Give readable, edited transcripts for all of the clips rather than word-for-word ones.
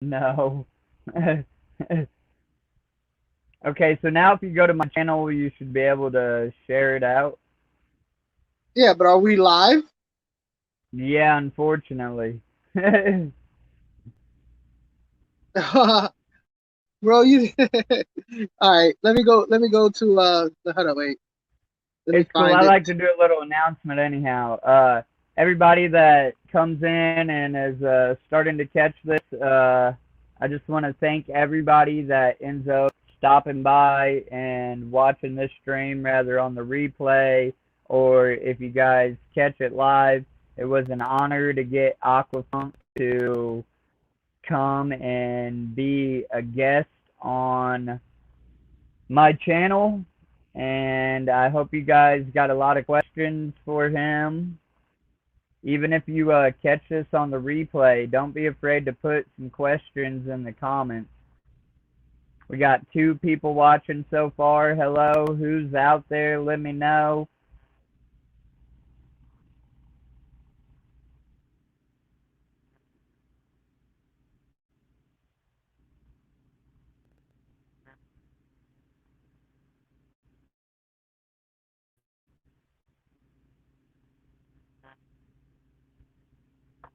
No. Okay, so now if you go to my channel, you should be able to share it out. Yeah, but are we live? Yeah, unfortunately. Bro, you all right, let me go to hold on, wait. Let me It's cool. find I it. like to do a little announcement anyhow. Everybody that comes in and is starting to catch this, I just want to thank everybody that ends up stopping by and watching this stream, rather on the replay or if you guys catch it live. It was an honor to get Aquafunk to come and be a guest on my channel, and I hope you guys got a lot of questions for him. Even if you catch this on the replay, don't be afraid to put some questions in the comments. We got 2 people watching so far. Hello, who's out there? Let me know.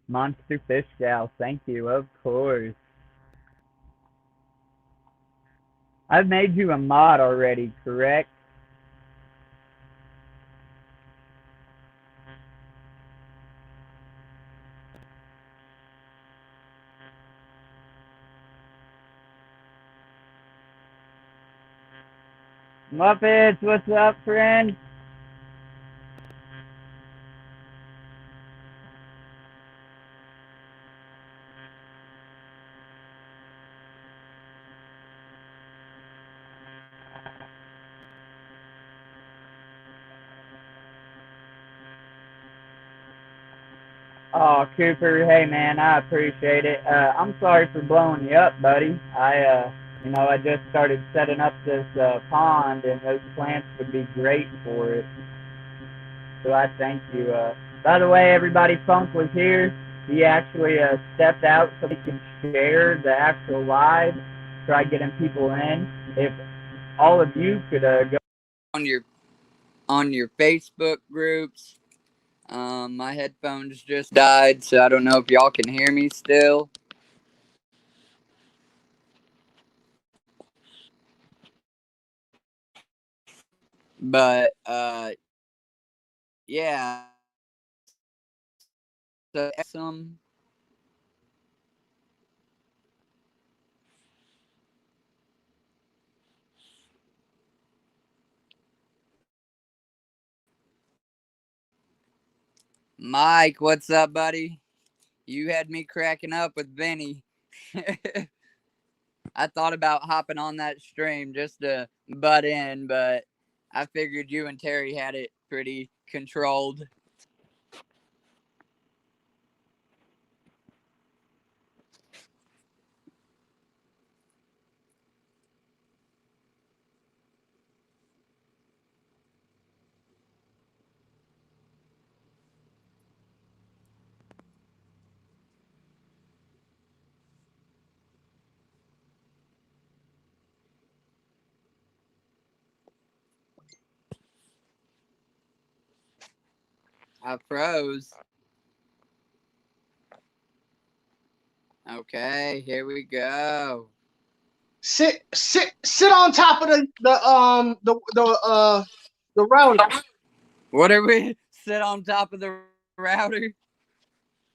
Monster Fish Gal, thank you, of course. I've made you a mod already, correct? Muppets, what's up, friend? Oh, Cooper, hey man, I appreciate it. I'm sorry for blowing you up, buddy. I just started setting up this pond, and those plants would be great for it. So I thank you. By the way, everybody, Funk was here. He actually stepped out so he can share the actual live, try getting people in. If all of you could go on your Facebook groups. My headphones just died, so I don't know if y'all can hear me still. But yeah. So some Mike, what's up, buddy? You had me cracking up with Vinny. I thought about hopping on that stream just to butt in, but I figured you and Terry had it pretty controlled. I froze. Okay, here we go. Sit on top of the router. What are we? Sit on top of the router?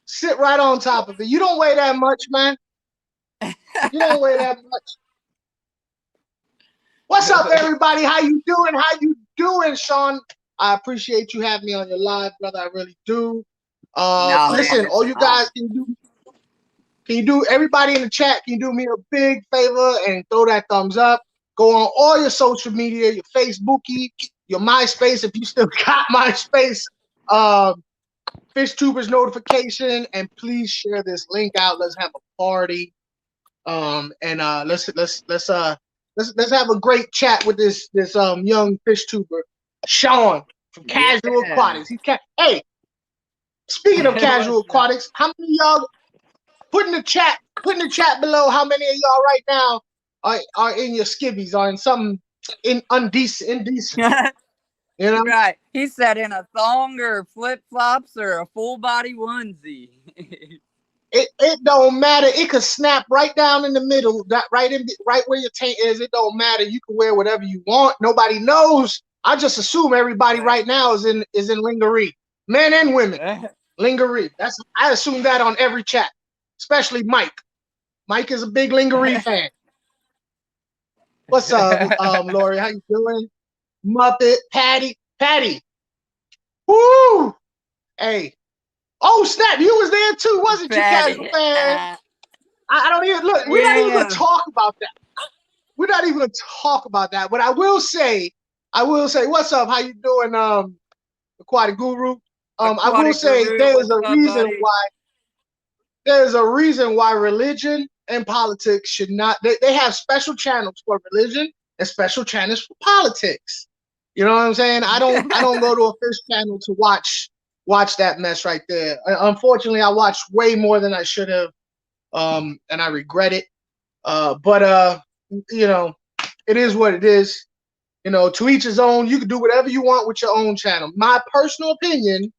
Sit right on top of it. You don't weigh that much, man. You don't weigh that much. What's up, everybody? How you doing? How you doing, Sean? I appreciate you having me on your live, brother. I really do. No, man, Listen, it's all an you honor. guys can you do everybody in the chat? Can you do me a big favor and throw that thumbs up? Go on all your social media, your Facebookie, your MySpace, if you still got MySpace. FishTubers notification, and please share this link out. Let's have a party. And let's have a great chat with this young fish tuber, Sean from Casual Yeah. Aquatics. Hey, speaking of Casual What's up? Aquatics, how many of y'all put in the chat? Put in the chat below how many of y'all right now are in your skivvies or in something indecent. You know? Right. He said in a thong or flip flops or a full body onesie. It don't matter. It could snap right down in the middle, right where your taint is. It don't matter. You can wear whatever you want. Nobody knows. I just assume everybody right now is in lingerie, men and women. Lingerie. I assume that on every chat, especially Mike. Mike is a big lingerie fan. What's up, Lori? How you doing? Muppet, Patty. Woo! Hey. Oh snap! You was there too, wasn't you, Casual Fan? I don't even look. We're not even gonna talk about that. We're not even gonna talk about that. But I will say, what's up? How you doing, Aquatic Guru? I will say there's a reason why religion and politics should not. They have special channels for religion and special channels for politics. You know what I'm saying? I don't go to a fish channel to watch that mess right there. Unfortunately, I watched way more than I should have, and I regret it. But you know, it is what it is. You know, to each his own. You can do whatever you want with your own channel. My personal opinion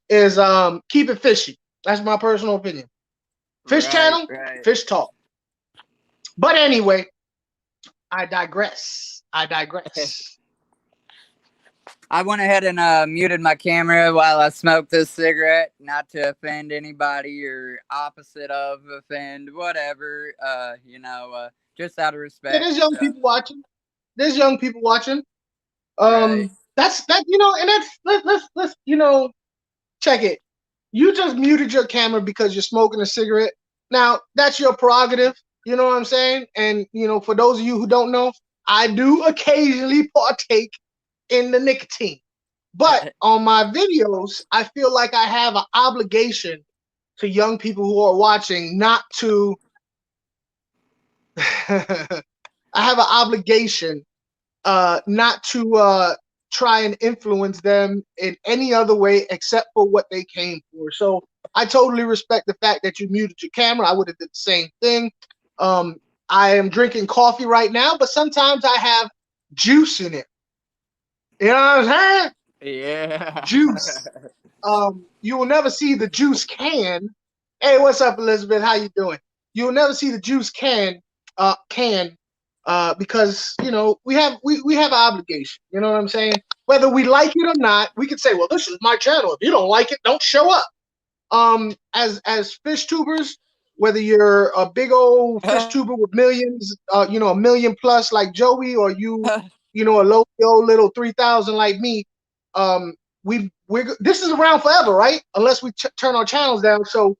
is keep it fishy. That's my personal opinion. Fish channel, fish talk. But anyway, I digress. I went ahead and muted my camera while I smoked this cigarette, not to offend anybody or opposite of offend, whatever. You know, just out of respect. Yeah, there's young people watching. That's that. You know, and let's you know, check it. You just muted your camera because you're smoking a cigarette. Now that's your prerogative. You know what I'm saying? And you know, for those of you who don't know, I do occasionally partake in the nicotine. But on my videos, I feel like I have an obligation to young people who are watching not to I have an obligation not to try and influence them in any other way except for what they came for. So I totally respect the fact that you muted your camera. I would have did the same thing. I am drinking coffee right now, but sometimes I have juice in it. You know what I'm saying? Yeah. Juice. You will never see the juice can. Hey, what's up, Elizabeth? How you doing? You will never see the juice can because you know we have an obligation. You know what I'm saying? Whether we like it or not, we could say, well, this is my channel. If you don't like it, don't show up. As fish tubers, whether you're a big old fish tuber with millions, you know, 1 million plus like Joey, or you know, a low little 3,000 like me, this is around forever, right? Unless we turn our channels down. So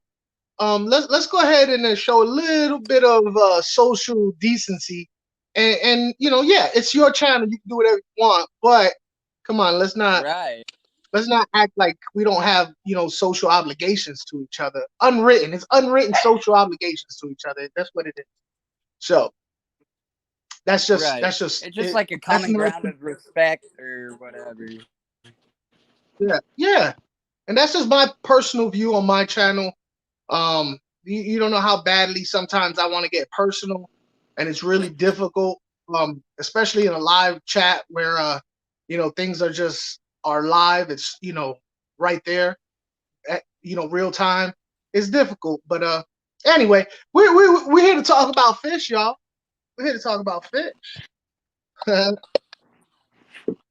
let's go ahead and show a little bit of social decency, and you know, yeah, it's your channel. You can do whatever you want, but come on, let's not act like we don't have, you know, social obligations to each other. It's unwritten social obligations to each other. That's what it is. So that's just it's just like a common ground of respect or whatever. Yeah, and that's just my personal view on my channel. You don't know how badly sometimes I want to get personal, and it's really difficult, especially in a live chat where you know, things are live. It's, you know, right there at, you know, real time. It's difficult, but anyway, we're here to talk about fish, y'all. We're here to talk about fish.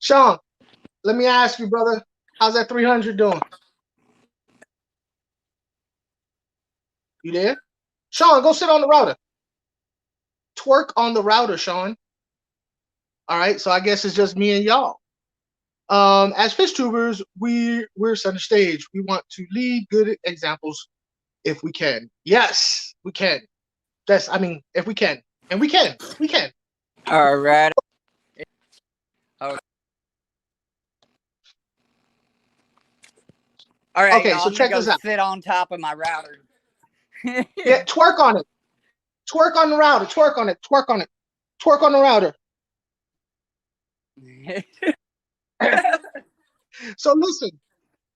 Sean, let me ask you, brother, how's that 300 doing? You there? Sean, go sit on the router. Twerk on the router, Sean. All right, so I guess it's just me and y'all. As fish tubers, we're center stage. We want to lead good examples if we can. Yes, we can. I mean, if we can. And we can. All right. Okay. All right. Okay, so check this out. Sit on top of my router. Yeah, twerk on it. Twerk on the router. Twerk on it. Twerk on it. Twerk on the router. So listen,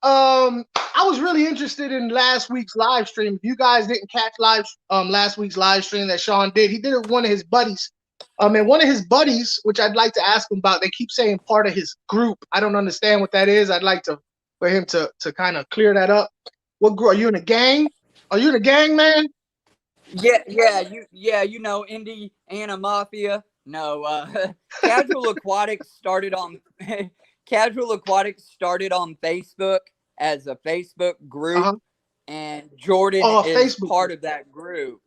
I was really interested in last week's live stream. If you guys didn't catch last week's live stream that Sean did, he did it with one of his buddies. And one of his buddies, which I'd like to ask him about, they keep saying part of his group. I don't understand what that is. I'd like for him to kind of clear that up. What group? Are you in a gang? Are you in a gang, man? Yeah, you know, Indiana Mafia. No, Casual Aquatics started on Casual Aquatics started on Facebook as a Facebook group, and Jordan is Facebook part of that group.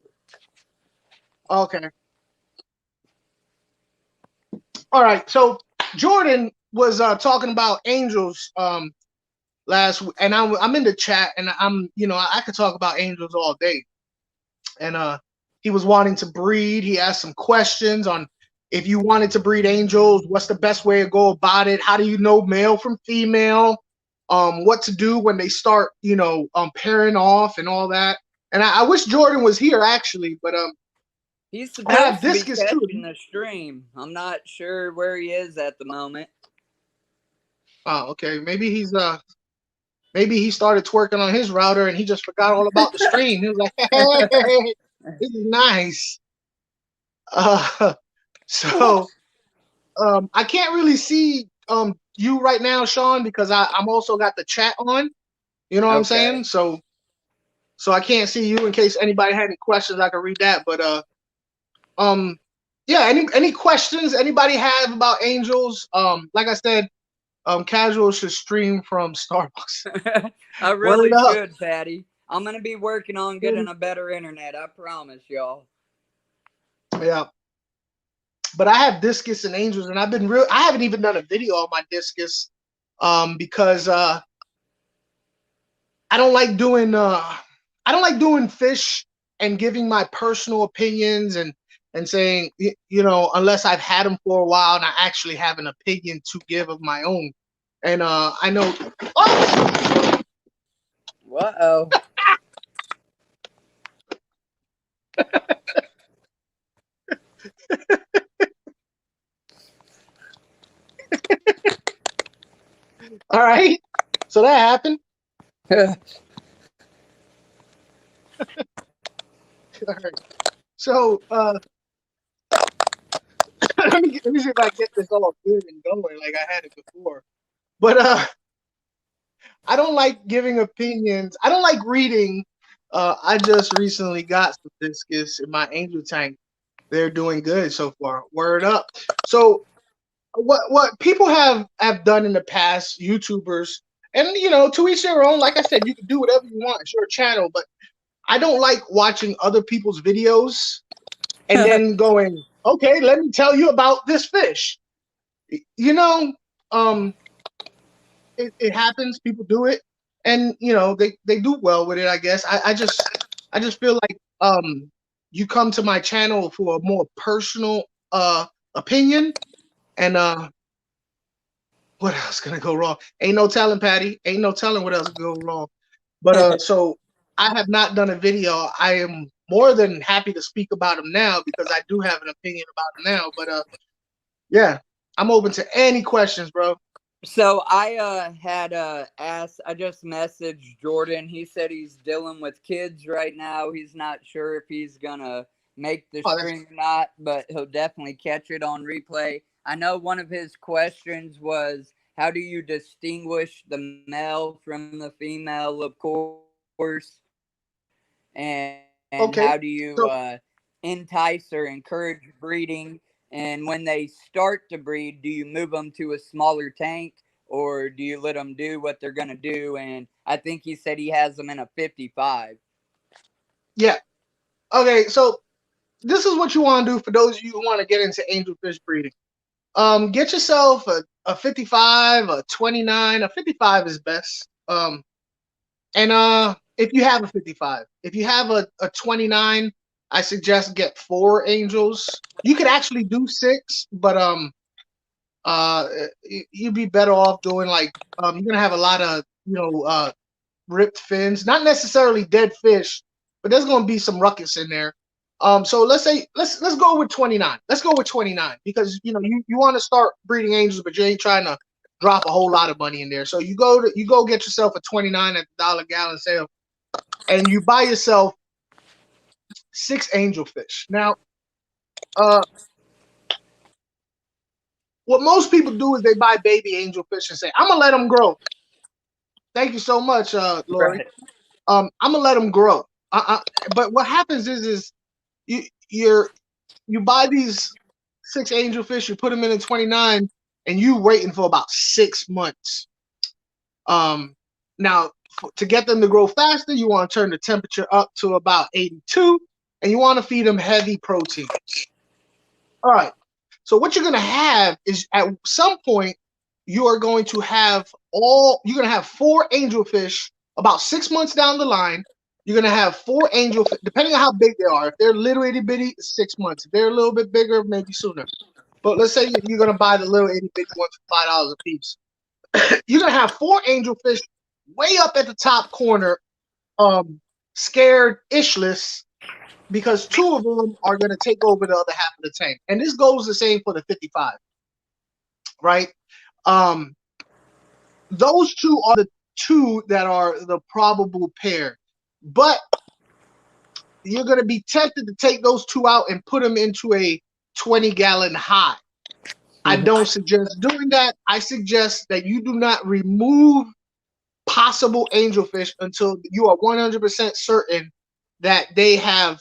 Okay. All right. So Jordan was talking about angels last week, and I'm in the chat, and I could talk about angels all day. And he was wanting to breed. He asked some questions on if you wanted to breed angels, what's the best way to go about it? How do you know male from female? What to do when they start, pairing off and all that. And I wish Jordan was here actually, but he's supposed to be catching the stream. I'm not sure where he is at the moment. Oh, okay. Maybe he started twerking on his router and he just forgot all about the stream. He was like, hey, this is nice. So I can't really see you right now, Sean, because I'm also got the chat on. You know what I'm saying? So I can't see you in case anybody had any questions. I can read that. But yeah, any questions anybody have about angels? Like I said, Casual should stream from Starbucks. I really should, Patty. I'm gonna be working on getting a better internet. I promise y'all. Yeah. But I have Discus and angels, and I haven't even done a video on my Discus, because I don't like doing fish and giving my personal opinions and saying, unless I've had them for a while and I actually have an opinion to give of my own. And I know. Oh! Uh-oh. All right. So that happened. All right. So let me see if I get this all good and going like I had it before. But I don't like giving opinions. I don't like reading. I just recently got some Discus in my angel tank. They're doing good so far. Word up. So what people have done in the past, YouTubers, and to each their own. Like I said, you can do whatever you want. It's your channel, but I don't like watching other people's videos and then going, okay, let me tell you about this fish. It happens. People do it, and they do well with it. I guess. I just feel like you come to my channel for a more personal opinion, and what else gonna go wrong? Ain't no telling, Patty. Ain't no telling what else could go wrong. But so I have not done a video. I am more than happy to speak about them now because I do have an opinion about them now. But yeah, I'm open to any questions, bro. So I I just messaged Jordan. He said he's dealing with kids right now. He's not sure if he's gonna make the stream or not, but he'll definitely catch it on replay. I know one of his questions was, how do you distinguish the male from the female, of course? And how do you entice or encourage breeding? And when they start to breed, do you move them to a smaller tank or do you let them do what they're going to do? And I think he said he has them in a 55. Yeah. Okay, so this is what you want to do for those of you who want to get into angelfish breeding. Get yourself a 55, a 29. A 55 is best. And if you have a 55, if you have a 29, I suggest get 4 angels. You could actually do 6, but you'd be better off doing like you're gonna have a lot of ripped fins, not necessarily dead fish, but there's gonna be some ruckus in there. So let's go with 29. Let's go with 29 because you want to start breeding angels, but you ain't trying to drop a whole lot of money in there. So you go get yourself a 29 at the $1 sale, and you buy yourself 6 angelfish. Now, what most people do is they buy baby angelfish and say, "I'm gonna let them grow." Thank you so much, Lori. Right. I'm gonna let them grow. But what happens is you buy these 6 angelfish, you put them in a 29, and you waiting for about 6 months. Now, to get them to grow faster, you want to turn the temperature up to about 82, and you want to feed them heavy protein. All right. So what you're gonna have is at some point you're going to have 4 angelfish about 6 months down the line. You're gonna have 4 angelfish, depending on how big they are. If they're little itty bitty, 6 months. If they're a little bit bigger, maybe sooner. But let's say you're gonna buy the little itty bitty ones for $5 a piece. You're gonna have 4 angelfish way up at the top corner, scared ishless, because 2 of them are gonna take over the other half of the tank. And this goes the same for the 55, right? Those 2 are the 2 that are the probable pair, but you're going to be tempted to take those 2 out and put them into a 20-gallon hive. I don't suggest doing that. I suggest that you do not remove possible angelfish until you are 100% certain that they have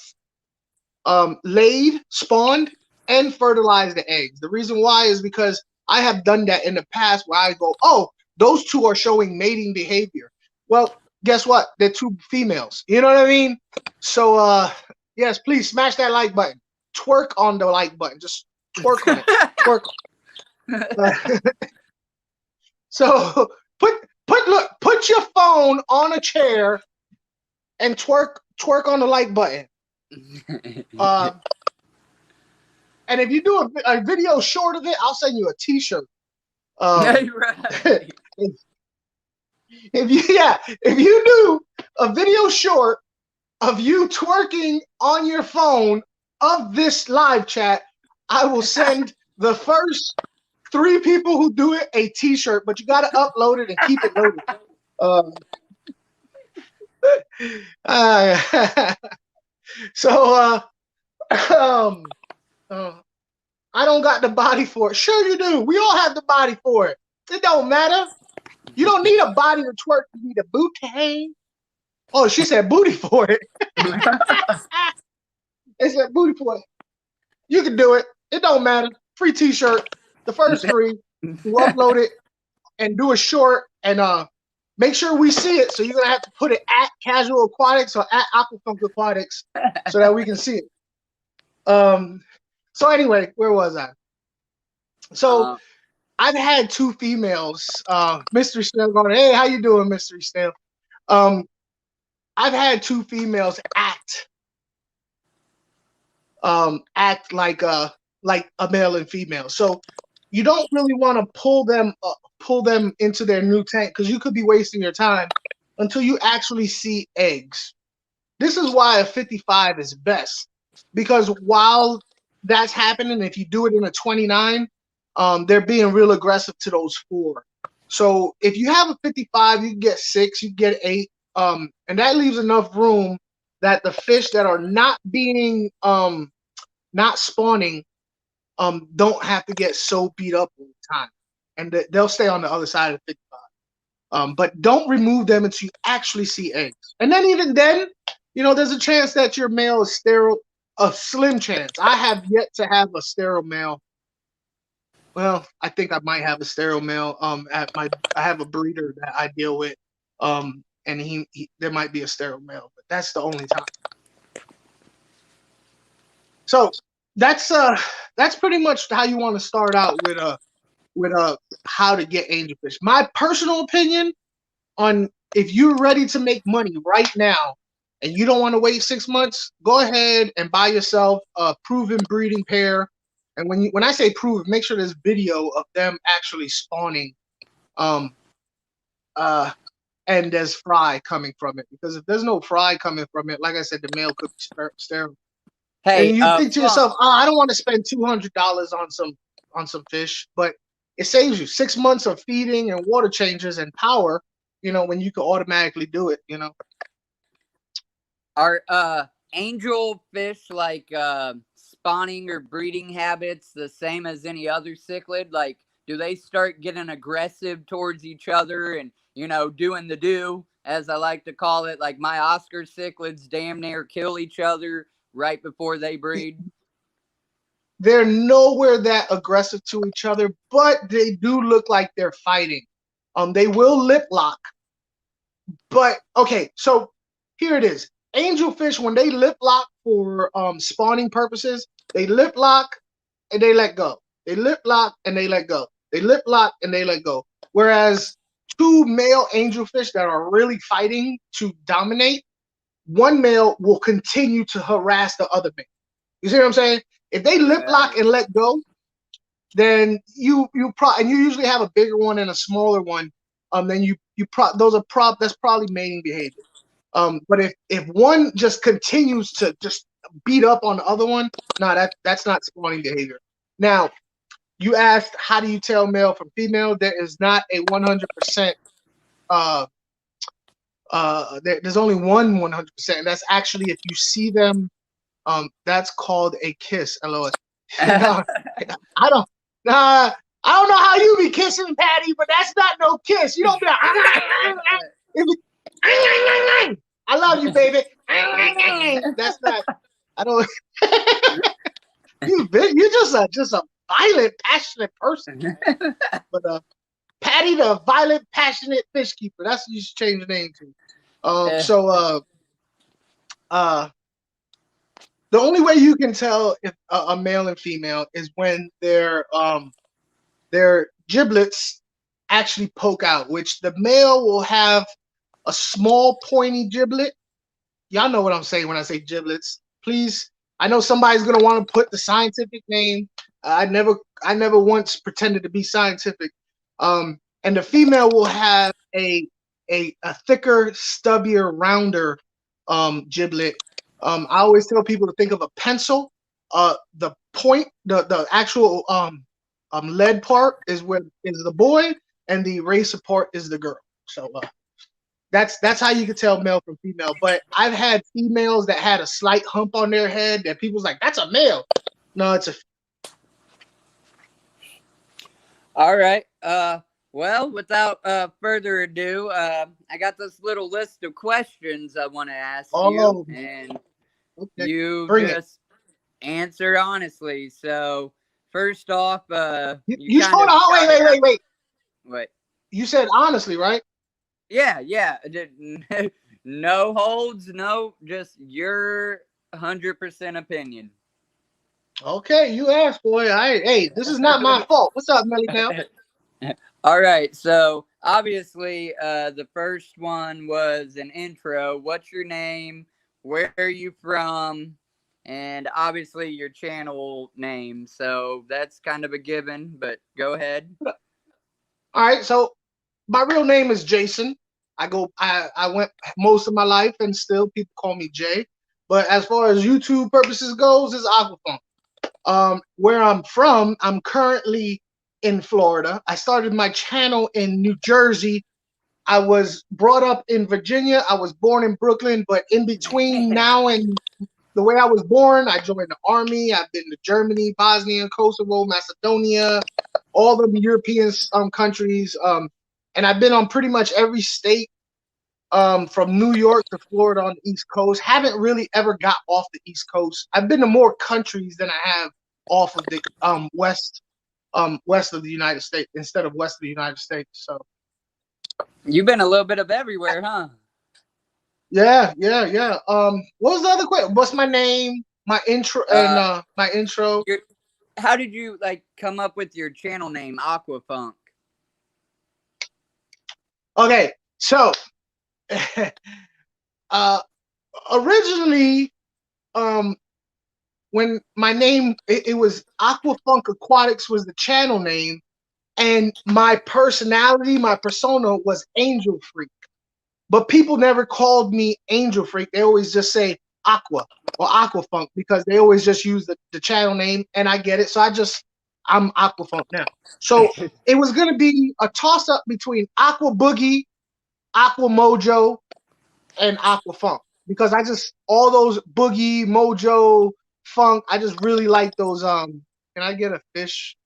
laid, spawned, and fertilized the eggs. The reason why is because I have done that in the past where I go, oh, those 2 are showing mating behavior. Well, guess what? They're 2 females. You know what I mean? So, yes, please smash that like button. Twerk on the like button. Just twerk on it. Twerk on it. So put your phone on a chair and twerk on the like button. And if you do a video short of it, I'll send you a T-shirt. Right. If you do a video short of you twerking on your phone of this live chat, I will send the first 3 people who do it a T-shirt. But you got to upload it and keep it loaded. I don't got the body for it. Sure you do. We all have the body for it. It don't matter. You don't need a body to twerk. You need a booty. Oh, she said booty for it. They said booty for it. You can do it. It don't matter. Free T-shirt. The first 3, you upload it and do a short and make sure we see it. So you're gonna have to put it at Casual Aquatics or at Aquafunk Aquatics so that we can see it. So anyway, where was I? So I've had 2 females. Mystery Snail going, hey, how you doing, Mystery Snail? I've had 2 females act like a male and female. So you don't really want to pull them into their new tank because you could be wasting your time until you actually see eggs. This is why a 55 is best, because while that's happening, if you do it in a 29, they're being real aggressive to those 4. So if you have a 55, you can get 6, you get 8, and that leaves enough room that the fish that are not being not spawning don't have to get so beat up all the time, and they'll stay on the other side of the 55. But don't remove them until you actually see eggs. And then even then, there's a chance that your male is sterile. A slim chance. I have yet to have a sterile male. Well, I think I might have a sterile male. I have a breeder that I deal with, and there might be a sterile male, but that's the only time. So that's pretty much how you want to start out with how to get angelfish. My personal opinion on if you're ready to make money right now and you don't want to wait 6 months, go ahead and buy yourself a proven breeding pair. And when I say proven, make sure there's video of them actually spawning, and there's fry coming from it. Because if there's no fry coming from it, like I said, the male could be sterile. Hey, and you think to yourself, oh, I don't want to spend $200 on some fish. But it saves you 6 months of feeding and water changes and power, you know, when you can automatically do it, you know. Are angelfish like spawning or breeding habits the same as any other cichlid? Like, do they start getting aggressive towards each other and, you know, doing the do, as I like to call it? Like my Oscar cichlids damn near kill each other right before they breed. They're nowhere that aggressive to each other, but they do look like they're fighting. They will lip lock. But okay, so here it is. Angelfish, when they lip lock for spawning purposes, they lip lock and they let go. They lip lock and they let go. They lip lock and they let go. Whereas two male angelfish that are really fighting to dominate, one male will continue to harass the other male. You see what I'm saying? If they lip lock and let go, then you usually have a bigger one and a smaller one. Then that's probably mating behavior. But if one just continues to just beat up on the other one, no, that's not spawning behavior. Now, you asked how do you tell male from female? There is not a 100%. There's only one 100%, and that's actually if you see them. That's called a kiss. LOL. No, I don't. Nah, I don't know how you be kissing, Patty, but that's not no kiss. You don't be like, I love you, baby. That's not. I don't. You're just a violent, passionate person. But Patty, the violent, passionate fish keeper. That's what you should change the name to. The only way you can tell if a male and female is when their giblets actually poke out, which the male will have a small pointy giblet. Y'all know what I'm saying when I say giblets. Please, I know somebody's gonna want to put the scientific name. I never once pretended to be scientific. And the female will have a thicker, stubbier, rounder giblet. I always tell people to think of a pencil. The point, the actual lead part is the boy, and the eraser part is the girl. So that's how you can tell male from female. But I've had females that had a slight hump on their head that people's like, that's a male. No, it's a. All right. Well, without further ado, I got this little list of questions I want to ask you, and you just answer honestly. So, first off, you hold on. Wait. What? You said honestly, right? Yeah. No holds, no, just your 100% opinion. Okay, you asked, boy. Hey, this is not my fault. What's up, Melly Pal? All right, so obviously the first one was an intro. What's your name? Where are you from? And obviously your channel name. So that's kind of a given, but go ahead. All right, so my real name is Jason. I went most of my life, and still people call me Jay. But as far as YouTube purposes goes, it's Aquafunk. Where I'm from, I'm currently in Florida. I started my channel in New Jersey. I was brought up in Virginia. I was born in Brooklyn, but in between now and the way I was born, I joined the army. I've been to Germany, Bosnia, Kosovo, Macedonia, all the European countries. And I've been on pretty much every state from New York to Florida on the East Coast. Haven't really ever got off the East Coast. I've been to more countries than I have off of the west of the United States instead of west of the United States. So you've been a little bit of everywhere, huh? Yeah. What was the other question? What's my name? My intro and my intro. How did you come up with your channel name, Aquafunk? Okay, so originally, when my name it was Aquafunk Aquatics was the channel name, and my personality, my persona was Angel Freak. But people never called me Angel Freak. They always just say Aqua or Aquafunk because they always just use the channel name, and I get it. So I I'm Aquafunk now. So it was gonna be a toss up between Aqua Boogie, Aqua Mojo, and Aquafunk, because I just all those Boogie, Mojo, Funk, I just really like those. Can I get a fish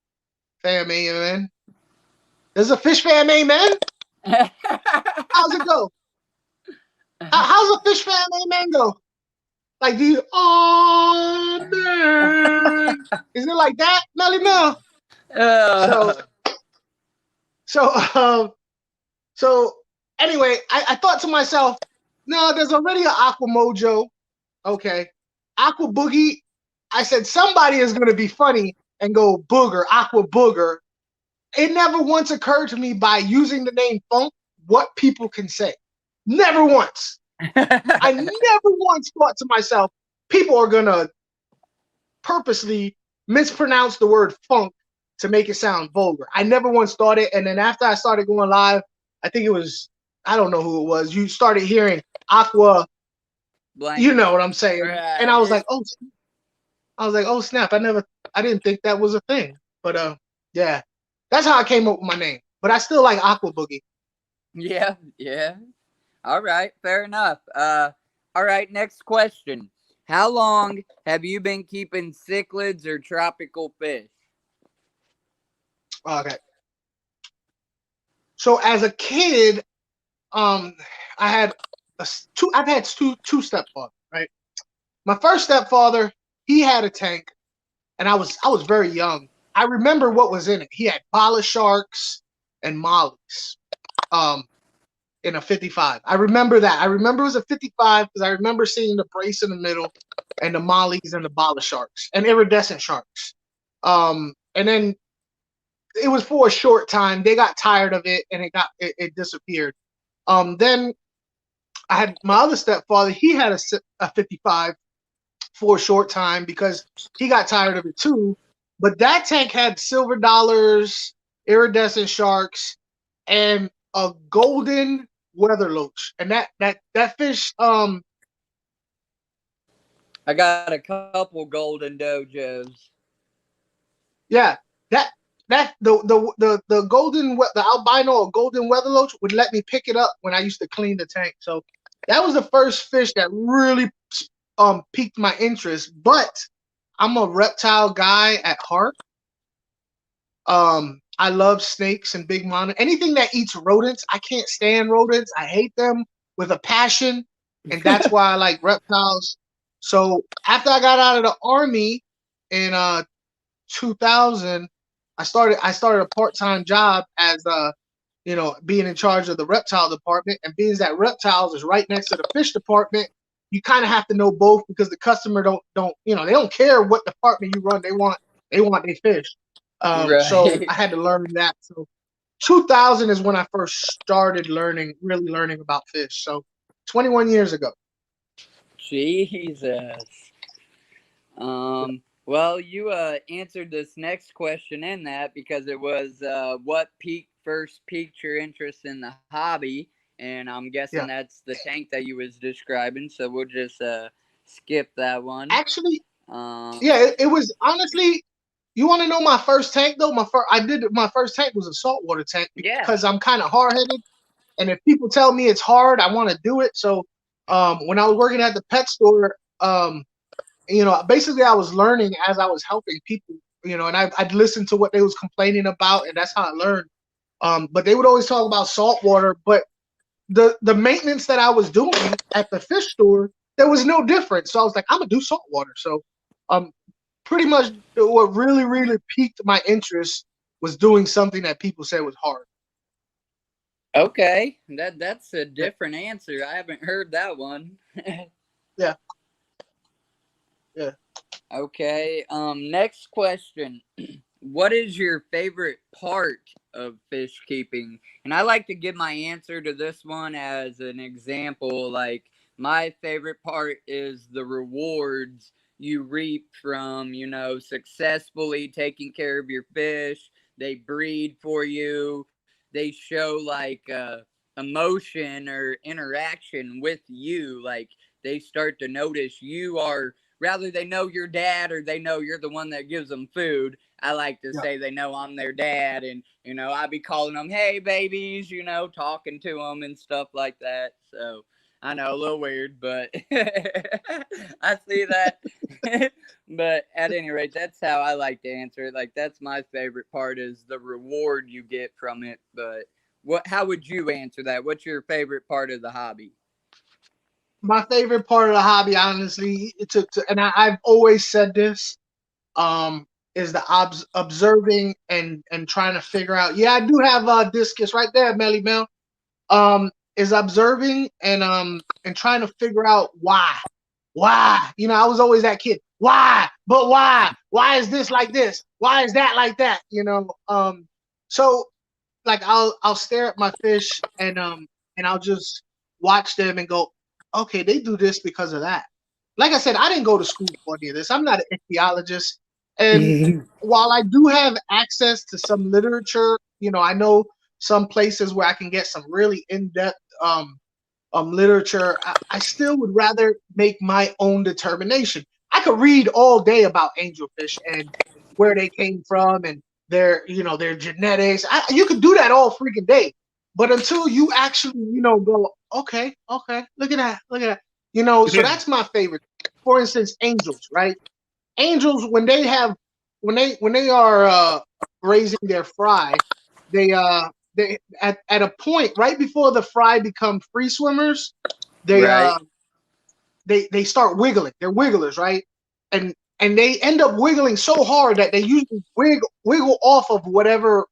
fam amen? There's a fish fam amen. How's it go? How's a fish fam amen go? Like the man. Is it like that, Melly Mel? So anyway, I thought to myself, no, there's already an Aqua Mojo. Okay. Aqua Boogie. I said somebody is gonna be funny and go Booger, Aqua Booger. It never once occurred to me by using the name Funk what people can say. Never once. I never once thought to myself, people are gonna purposely mispronounce the word funk to make it sound vulgar. I never once thought it. And then after I started going live, I think it was, I don't know who it was, you started hearing Aqua, Blank. you know what I'm saying. Right. And I was like, oh snap. I didn't think that was a thing. But yeah, that's how I came up with my name. But I still like Aqua Boogie. Yeah. All right, fair enough. All right, next question. How long have you been keeping cichlids or tropical fish? Okay. So as a kid, I've had two stepfathers, right? My first stepfather, he had a tank, and I was very young. I remember what was in it. He had bala sharks and mollies, in a 55. I remember that. I remember it was a 55 because I remember seeing the brace in the middle and the mollies and the bala sharks and iridescent sharks. And then it was for a short time. They got tired of it and it disappeared. Then I had my other stepfather. He had a 55 for a short time because he got tired of it too. But that tank had silver dollars, iridescent sharks, and a golden weather loach. And that fish, I got a couple golden dojos. Yeah, the golden, the albino or golden weather loach would let me pick it up when I used to clean the tank. So that was the first fish that really piqued my interest. But I'm a reptile guy at heart. I love snakes and big monitor. Anything that eats rodents, I can't stand rodents. I hate them with a passion, and that's why I like reptiles. So after I got out of the Army in 2000, I started a part-time job as being in charge of the reptile department. And being that reptiles is right next to the fish department, you kind of have to know both because the customer don't they don't care what department you run. They want their fish. Right. So I had to learn that. So 2000 is when I first started really learning about fish. So 21 years ago. Jesus. Well, you answered this next question in that because it was what first piqued your interest in the hobby, and I'm guessing that's the tank that you was describing. So we'll just skip that one. Actually, it was honestly. You want to know my first tank though? My first tank was a saltwater tank because I'm kind of hard-headed, and if people tell me it's hard, I want to do it. So when I was working at the pet store, basically I was learning as I was helping people, and I'd listen to what they was complaining about, and that's how I learned. But they would always talk about saltwater, but the maintenance that I was doing at the fish store, there was no difference. So I was like, I'm gonna do saltwater. So pretty much what really, really piqued my interest was doing something that people said was hard. Okay, that's a different answer. I haven't heard that one. Yeah. Okay. Next question. What is your favorite part of fish keeping? And I like to give my answer to this one as an example. Like, my favorite part is the rewards you reap from, successfully taking care of your fish. They breed for you. They show like emotion or interaction with you. Like, they start to notice you are, rather they know your dad or they know you're the one that gives them food. I like to say they know I'm their dad, and you know, I be calling them, "Hey, babies," you know, talking to them and stuff like that. So I know, a little weird, but I see that. But at any rate, that's how I like to answer it. Like, that's my favorite part, is the reward you get from it. But how would you answer that? What's your favorite part of the hobby? My favorite part of the hobby, honestly, and I've always said this, is the observing and trying to figure out. Yeah, I do have Discus right there, Melly Mel. Is observing and trying to figure out why. You know, I was always that kid. Why? But why? Why is this like this? Why is that like that? You know, so like I'll stare at my fish and I'll just watch them and go, okay, they do this because of that. Like I said, I didn't go to school for any of this. I'm not an ichthyologist. And while I do have access to some literature, you know, I know some places where I can get some really in-depth literature. I still would rather make my own determination. I could read all day about angelfish and where they came from and their, you know, their genetics. You could do that all freaking day. But until you actually, you know, go, okay, look at that. You know, so that's my favorite. For instance, angels, right? Angels, when they are raising their fry, they at a point right before the fry become free swimmers, they Right. they start wiggling. They're wigglers, right? And they end up wiggling so hard that they usually wiggle off of whatever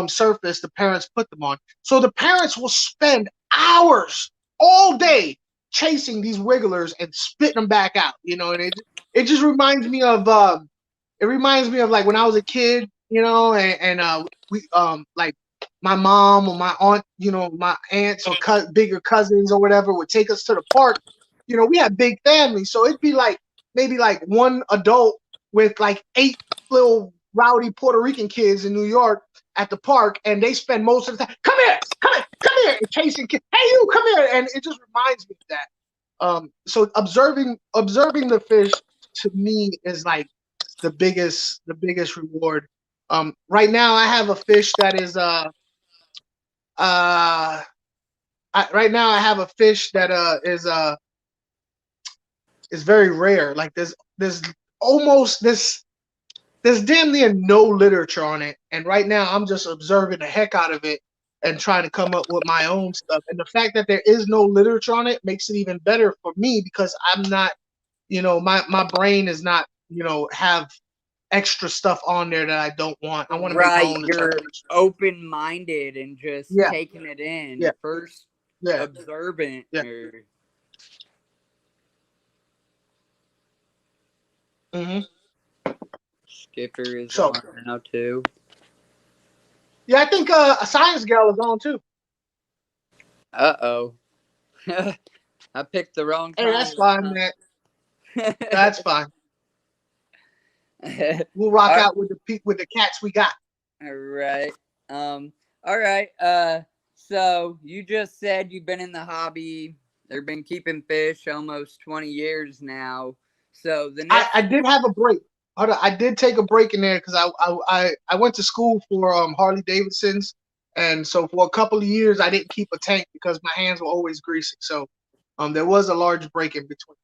surface the parents put them on. So the parents will spend hours all day chasing these wigglers and spitting them back out. You know, and it just reminds me of like when I was a kid, you know, and we like my mom or my aunt, you know, my aunts or bigger cousins or whatever would take us to the park. You know, we had big families, so it'd be like maybe like one adult with like 8 little rowdy Puerto Rican kids in New York at the park, and they spend most of the time, come here, and chasing kids. Hey, you come here, and it just reminds me of that. So observing the fish to me is like the biggest reward. Right now I have a fish that is right now I have a fish that is very rare. Like there's almost there's damn near no literature on it, and right now I'm just observing the heck out of it and trying to come up with my own stuff. And the fact that there is no literature on it makes it even better for me, because I'm not, you know, my brain is not, you know, have extra stuff on there that I don't want. I want to make my Right, own you're determination. open-minded and just Yeah, taking it in. yeah, First, yeah, observant. yeah. hmm Skipper is So on now too. yeah, I think a science girl is on too. Uh-oh. I picked the wrong Hey, time. that's fine, man. That's fine. We'll rock out with the cats we got. All right. All right. So you just said you've been in the hobby. They've been keeping fish almost 20 years now. So the next, I did have a break. Hold on, I did take a break in there because I went to school for Harley Davidsons, and so for a couple of years I didn't keep a tank because my hands were always greasy. So there was a large break in between.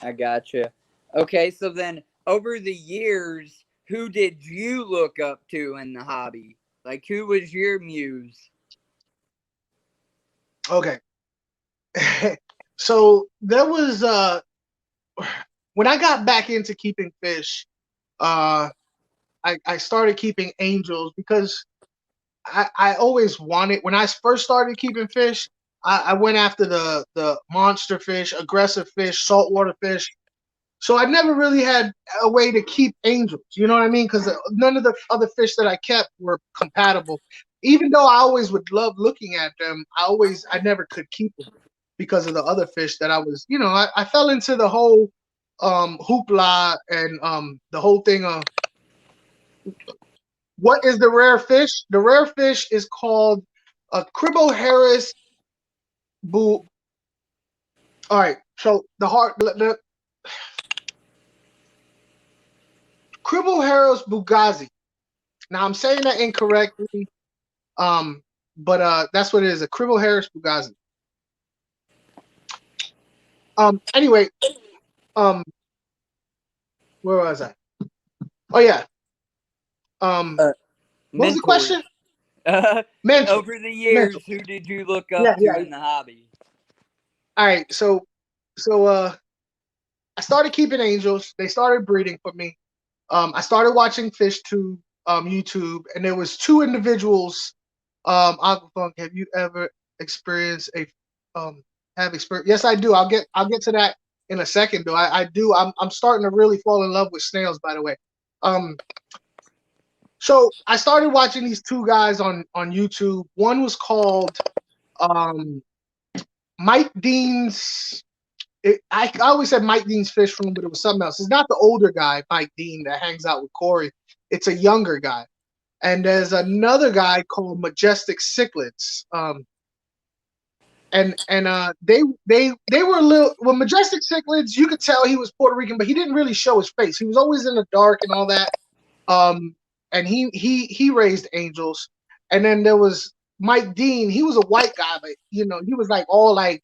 I gotcha. Okay, so then over the years, who did you look up to in the hobby? Like, who was your muse? Okay. So there was when I got back into keeping fish, I started keeping angels because I always wanted, when I first started keeping fish, I went after the monster fish, aggressive fish, saltwater fish. So I never really had a way to keep angels, you know what I mean? Because none of the other fish that I kept were compatible. Even though I always would love looking at them, I never could keep them because of the other fish that I was, you know, I fell into the whole hoopla and the whole thing of what is the rare fish? The rare fish is called a Criboharris boo. All right, so the Cribbleharris bugazi. Now I'm saying that incorrectly, but that's what it is, a Cribbleharris bugazi. Anyway, where was I? Oh yeah. What was the question? Mentor. Over the years, Mentor. who did you look up to in the hobby? All right, so I started keeping angels. They started breeding for me. I started watching FishTube, YouTube, and there was two individuals. Aquafunk, have you ever experienced have experience? Yes, I do. I'll get to that in a second, though. I do. I'm starting to really fall in love with snails, by the way. So I started watching these two guys on YouTube. One was called Mike Dean's. I always said Mike Dean's Fish Room, but it was something else. It's not the older guy, Mike Dean, that hangs out with Corey. It's a younger guy. And there's another guy called Majestic Cichlids. And they were a little, well, Majestic Cichlids, you could tell he was Puerto Rican, but he didn't really show his face. He was always in the dark and all that. And he raised angels. And then there was Mike Dean. He was a white guy, but he was like all like,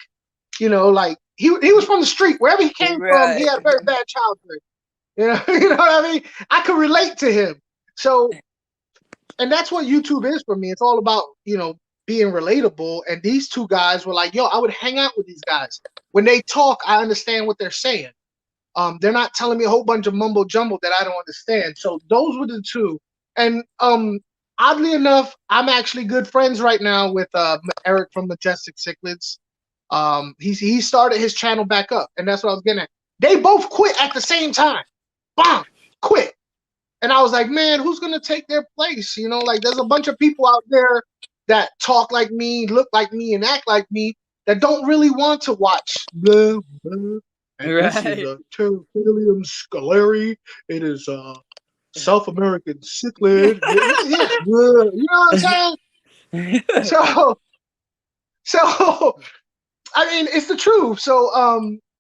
like he was from the street. Wherever he came from, he had a very bad childhood. You know what I mean? I could relate to him. So, and that's what YouTube is for me. It's all about, being relatable. And these two guys were like, yo, I would hang out with these guys. When they talk, I understand what they're saying. They're not telling me a whole bunch of mumbo jumbo that I don't understand. So those were the two. And oddly enough, I'm actually good friends right now with Eric from Majestic Cichlids. He started his channel back up, and that's what I was getting at. They both quit at the same time. Bam! Quit. And I was like, man, who's gonna take their place? Like there's a bunch of people out there that talk like me, look like me, and act like me that don't really want to watch blah, blah. And this is a Terraphylium scaleri. It is a South American cichlid. Yeah, you know what I'm saying? So I mean, it's the truth. So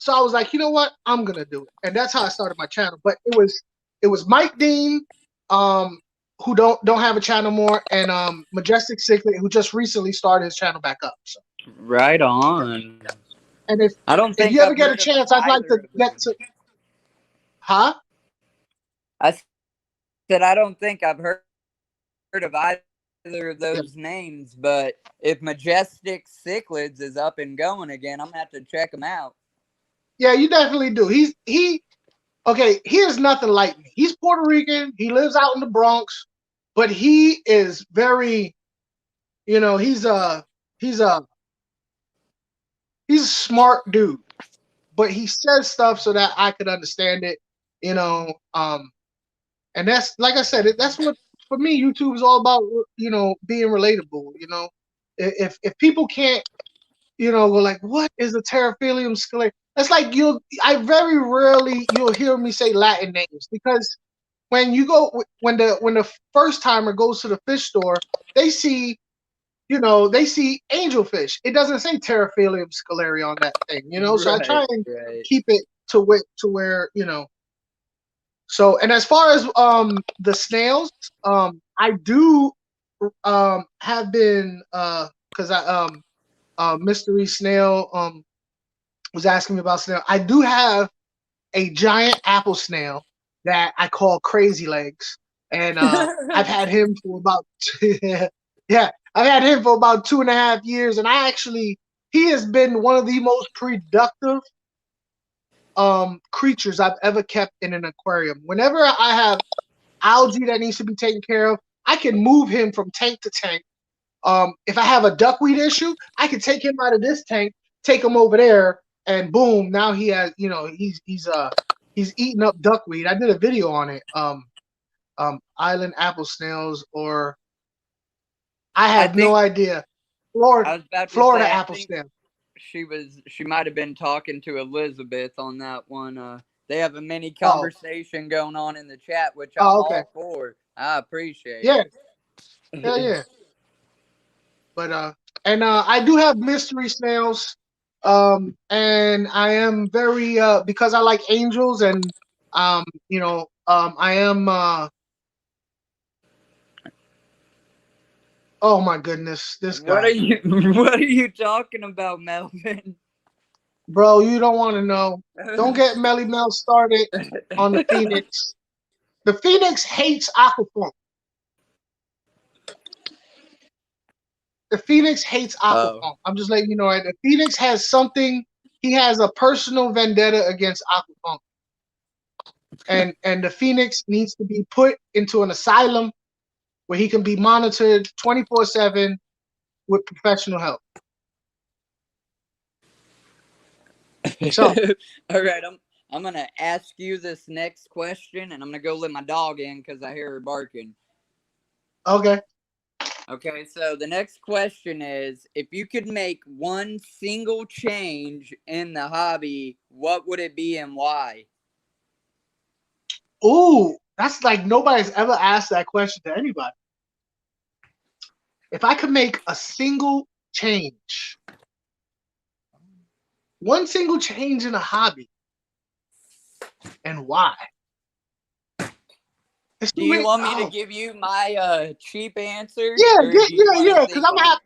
I was like, you know what? I'm gonna do it, and that's how I started my channel. But it was Mike Dean, who don't have a channel more, and Majestic Cichlid, who just recently started his channel back up. So. Right on. And if you ever get a chance, I'd like to get to. Huh? I said I don't think I've heard of either of those names, but if Majestic Cichlids is up and going again, I'm gonna have to check him out. Yeah, you definitely do. He is nothing like me. He's Puerto Rican. He lives out in the Bronx, but he is very, he's a smart dude, but he says stuff so that I could understand it, and that's, like I said, that's what, for me, YouTube is all about, being relatable. If people can't, go like, what is a Terraphylium scalari? That's like I very rarely you'll hear me say Latin names, because when the first timer goes to the fish store, they see angelfish. It doesn't say Terraphylium scalari on that thing, So I try and keep it to where. So, and as far as the snails, I do have been because Mystery Snail was asking me about snail. I do have a giant apple snail that I call Crazy Legs, and I've had him for about I've had him for about 2.5 years, and he has been one of the most productive creatures I've ever kept in an aquarium. Whenever I have algae that needs to be taken care of, I can move him from tank to tank. If I have a duckweed issue, I can take him out of this tank, take him over there, and boom, now he has, he's eating up duckweed. I did a video on it. Island apple snails, or I have no idea. Florida apple snail. She might have been talking to Elizabeth on that one. They have a mini conversation going on in the chat, which I'm all for. I appreciate it. Yeah. But and I do have mystery snails, and I am very because I like angels, and You know, I am. Oh my goodness, this What guy, are you? What are you talking about, Melvin? bro. You don't want to know. Don't get Melly Mel started on the Phoenix. The Phoenix hates aquafunk. The Phoenix hates Oh. aquafunk. I'm just letting you know. Right? The Phoenix has something. He has a personal vendetta against aquafunk, and the Phoenix needs to be put into an asylum where he can be monitored 24/7 with professional help. So, All right, I'm gonna ask you this next question, and I'm gonna go let my dog in because I hear her barking. okay. Okay, so the next question is, if you could make one single change in the hobby, what would it be and why? Ooh, that's like nobody's ever asked that question to anybody. If I could make a single change, one single change in a hobby, and why? It's Do too you many. want me to Oh, give you my cheap answer, yeah, or do you want to yeah. Because think on it?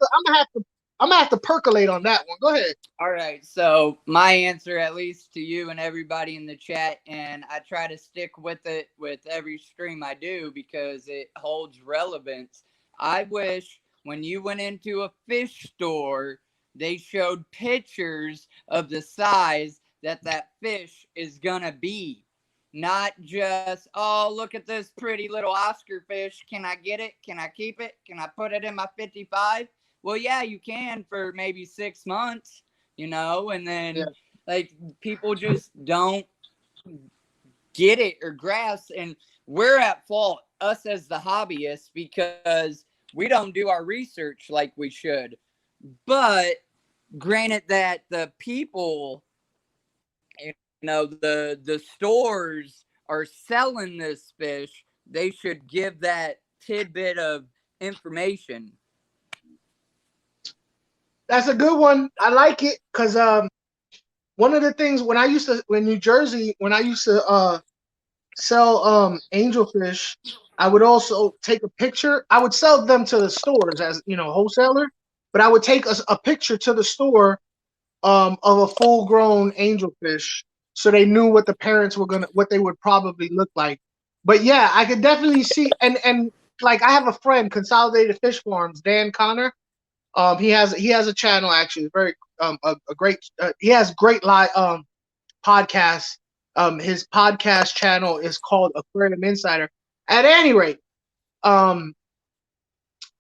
I'm gonna have to percolate on that one. Go ahead. All right, so my answer, at least to you and everybody in the chat, and I try to stick with it with every stream I do because it holds relevance. I wish when you went into a fish store, they showed pictures of the size that fish is gonna be. Not just, oh, look at this pretty little Oscar fish. Can I get it? Can I keep it? Can I put it in my 55? Well, yeah, you can for maybe 6 months, and Yeah, then like people just don't get it or grasp, and we're at fault, us as the hobbyists, because we don't do our research like we should. But granted that the people, the stores are selling this fish, they should give that tidbit of information. that's a good one. I like it because one of the things when New Jersey, when I used to sell angelfish, I would also take a picture. I would sell them to the stores as wholesaler, but I would take a picture to the store of a full grown angelfish, so they knew what the parents what they would probably look like. But yeah, I could definitely see, and like I have a friend, Consolidated Fish Farms, Dan Connor. He has a channel actually, very a great he has great live podcasts. His podcast channel is called Aquarium Insider. At any rate, um,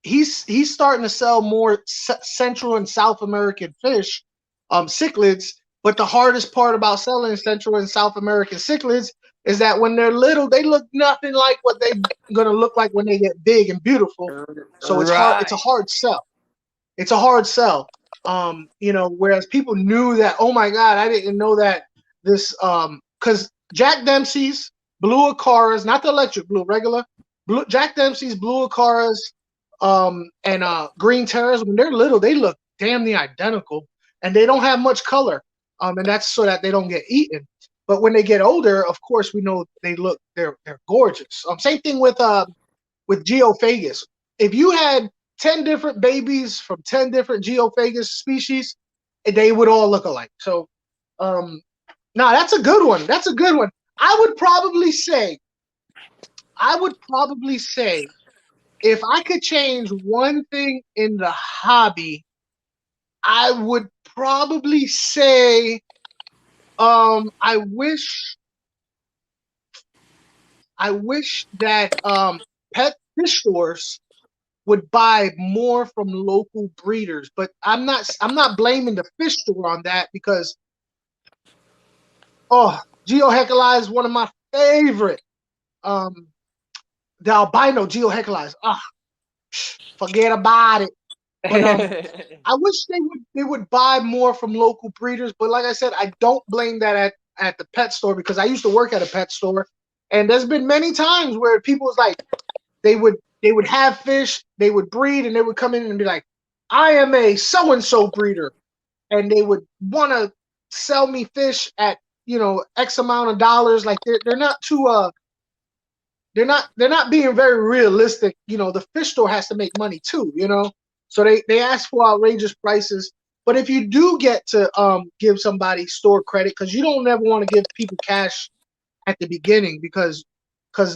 he's starting to sell more Central and South American fish, cichlids. But the hardest part about selling Central and South American cichlids is that when they're little, they look nothing like what they're gonna look like when they get big and beautiful. So it's hard. It's a Right. hard sell. It's a hard sell. Whereas people knew that, oh my God, I didn't know that this, because Jack Dempsey's blue Acaras, not the electric blue, regular blue, Jack Dempsey's blue Acaras, and green terras, when they're little, they look damn near identical, and they don't have much color, and that's so that they don't get eaten. But when they get older, of course, we know they're gorgeous. Same thing with Geophagus. If you had 10 different babies from 10 different Geophagus species, they would all look alike. So, no, that's a good one. That's a good one. I would probably say, if I could change one thing in the hobby, I would probably say, I wish that pet fish stores would buy more from local breeders. But I'm not blaming the fish store on that, because Geohecali is one of my favorite. The albino Geohecali. Forget about it. But I wish they would buy more from local breeders. But like I said, I don't blame that at the pet store, because I used to work at a pet store, and there's been many times where people was like, they would have fish, they would breed, and they would come in and be like, I am a so-and-so breeder. And they would want to sell me fish at, X amount of dollars. Like they're not too they're not being very realistic. The fish store has to make money too, So they ask for outrageous prices. But if you do get to give somebody store credit, because you don't ever want to give people cash at the beginning, because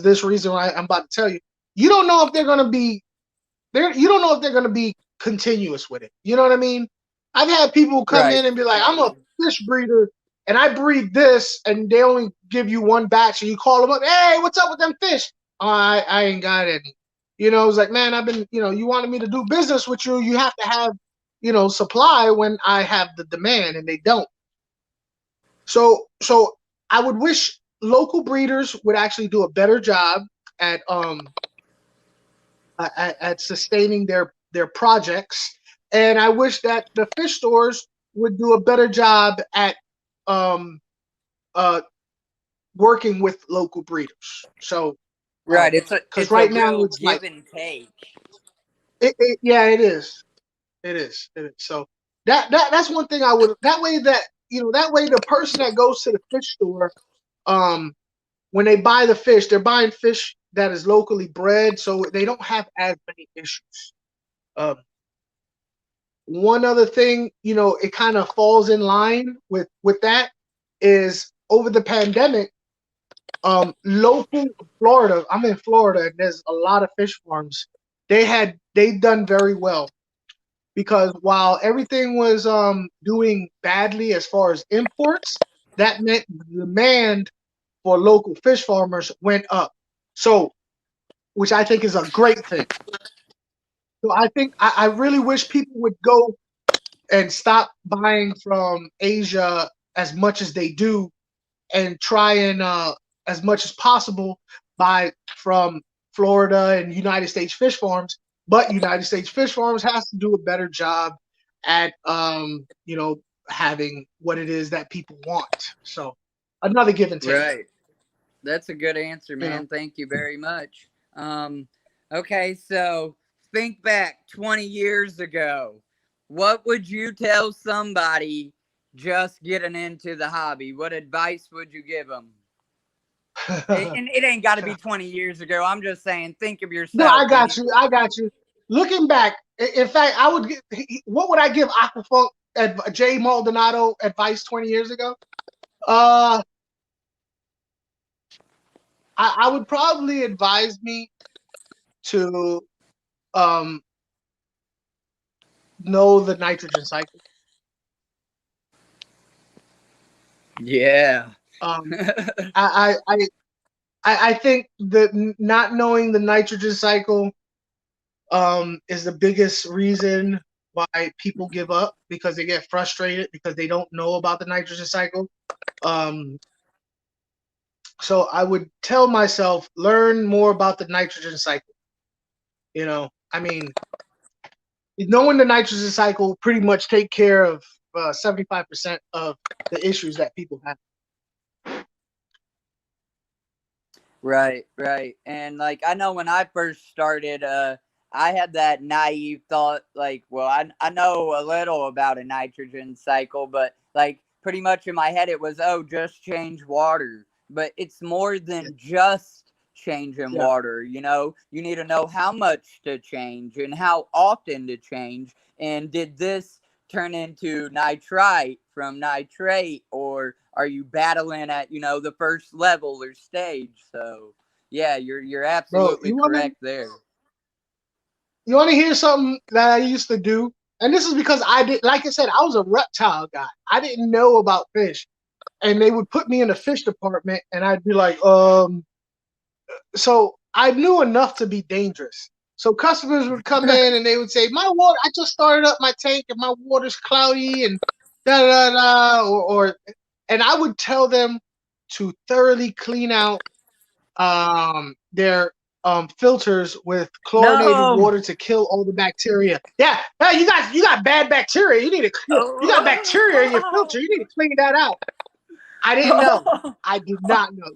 this reason I'm about to tell you, you don't know if they're gonna be you don't know if they're gonna be continuous with it. You know what I mean? I've had people come in and be like, I'm a fish breeder and I breed this, and they only give you one batch, and you call them up, hey, what's up with them fish? Oh, I ain't got any. It's like, man, I've been, you wanted me to do business with you. You have to have, supply when I have the demand, and they don't. So I would wish local breeders would actually do a better job at sustaining their projects, and I wish that the fish stores would do a better job at working with local breeders. So it's right a now real it's give like and take. yeah, it is. So that's one thing I would, that way the person that goes to the fish store, when they buy the fish, they're buying fish that is locally bred, so they don't have as many issues. One other thing, it kind of falls in line with that, is over the pandemic, local Florida, I'm in Florida, and there's a lot of fish farms. They've done very well, because while everything was doing badly as far as imports, that meant the demand for local fish farmers went up. So, which I think is a great thing. So I think I really wish people would go and stop buying from Asia as much as they do, and try and as much as possible buy from Florida and United States fish farms. But United States fish farms has to do a better job at having what it is that people want. So another give and take. Right. That's a good answer, man. Thank you very much. Okay, so think back 20 years ago. What would you tell somebody just getting into the hobby? What advice would you give them? And it ain't got to be 20 years ago. I'm just saying, think of yourself. No, I got you. Looking back, in fact, what would I give Aquafunk Jay Maldonado advice 20 years ago? I would probably advise me to know the nitrogen cycle. Yeah. I think that not knowing the nitrogen cycle is the biggest reason why people give up, because they get frustrated because they don't know about the nitrogen cycle. So I would tell myself, learn more about the nitrogen cycle. I mean, knowing the nitrogen cycle pretty much take care of 75% of the issues that people have. Right. And like, I know when I first started, I had that naive thought, like, well, I know a little about a nitrogen cycle, but like pretty much in my head it was, oh, just change water. But it's more than just changing water. You need to know how much to change and how often to change. And did this turn into nitrite from nitrate, or are you battling at the first level or stage? So yeah, you're absolutely correct there. You want to hear something that I used to do? And this is because like I said, I was a reptile guy. I didn't know about fish, and they would put me in the fish department, and I'd be like, so I knew enough to be dangerous. So customers would come in and they would say, my water, I just started up my tank and my water's cloudy and and I would tell them to thoroughly clean out their filters with chlorinated water to kill all the bacteria. Yeah, hey, you got bad bacteria. You got bacteria in your filter. You need to clean that out. I didn't know. I did not know.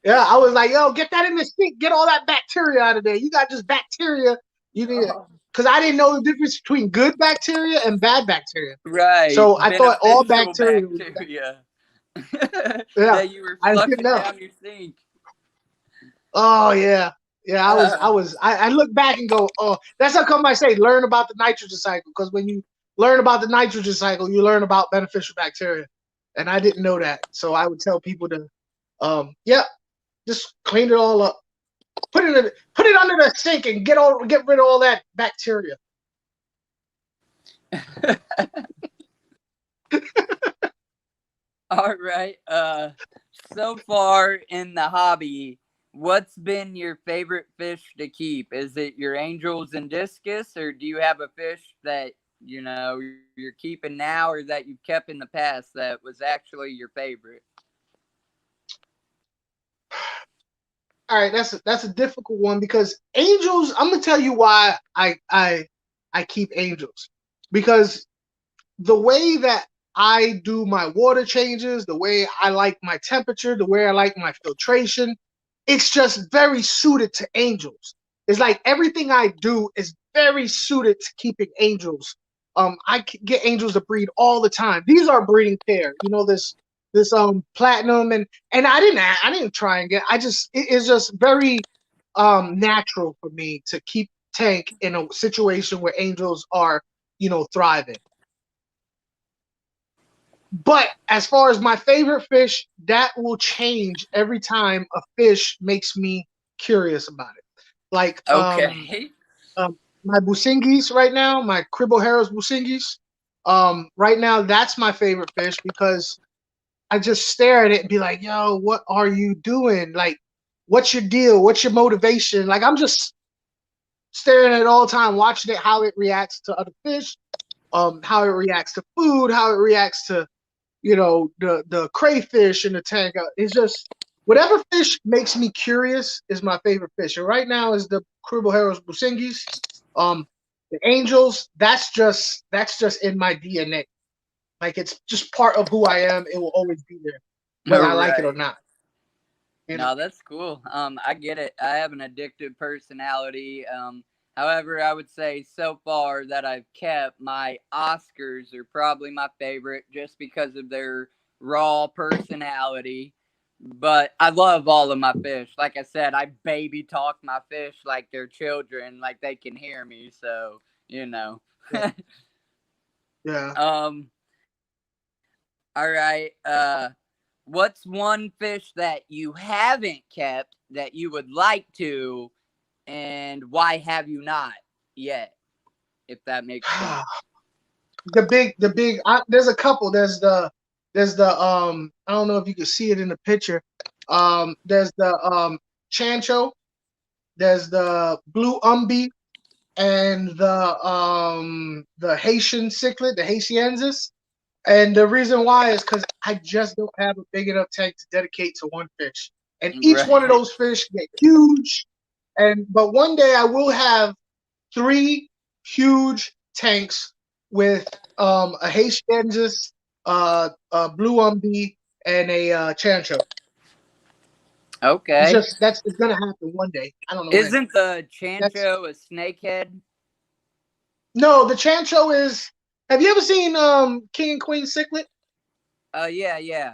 Yeah, I was like, yo, get that in the sink. Get all that bacteria out of there. You got just bacteria. You need it. Because I didn't know the difference between good bacteria and bad bacteria. Right. So I thought all bacteria. Yeah, that you were I flushing didn't know. down your sink. Oh yeah, yeah. I look back and go, oh, that's how come I say learn about the nitrogen cycle, because when you learn about the nitrogen cycle, you learn about beneficial bacteria, and I didn't know that. So I would tell people to, yeah, just clean it all up, put it under the sink, and get rid of all that bacteria. All right. So far in the hobby, what's been your favorite fish to keep? Is it your angels and discus, or do you have a fish that you're keeping now, or that you've kept in the past that was actually your favorite? All right, that's a difficult one, because angels. I'm gonna tell you why I keep angels, because the way that I do my water changes, the way I like my temperature, the way I like my filtration, it's just very suited to angels. It's like everything I do is very suited to keeping angels. I get angels to breed all the time. These are breeding pair. You know, this platinum, and I didn't try and get. It's just very natural for me to keep Tank in a situation where angels are thriving. But as far as my favorite fish, that will change every time a fish makes me curious about it. Like Okay. my busingis right now, my Cribboharris busingis. Right now, that's my favorite fish, because I just stare at it and be like, "Yo, what are you doing? Like, what's your deal? What's your motivation?" Like, I'm just staring at it all the time, watching it, how it reacts to other fish, how it reacts to food, how it reacts to the crayfish in the tank. It's just whatever fish makes me curious is my favorite fish. And right now is the Cribboharris busingis. The angels, that's just in my DNA. Like, it's just part of who I am. It will always be there, whether I like it or Right. not. No, that's cool. I get it. I have an addictive personality. However, I would say so far that I've kept, my Oscars are probably my favorite, just because of their raw personality. But I love all of my fish. Like I said, I baby talk my fish like they're children, like they can hear me. So, you know. Yeah. Yeah. All right. What's one fish that you haven't kept that you would like to, and why have you not yet? If that makes sense. The big. There's a couple. There's the I don't know if you can see it in the picture. There's the chancho. There's the blue umbi, and the Haitian cichlid, the Haitiensis. And the reason why is because I just don't have a big enough tank to dedicate to one fish. And each one of Right. those fish get huge. But one day I will have 3 huge tanks with a Haitiensis, a blue umbi, and a chancho. Okay. It's gonna happen one day. I don't know when. Isn't the That's chancho a snakehead? No, the chancho is. Have you ever seen King and Queen Cichlid? Yeah, yeah.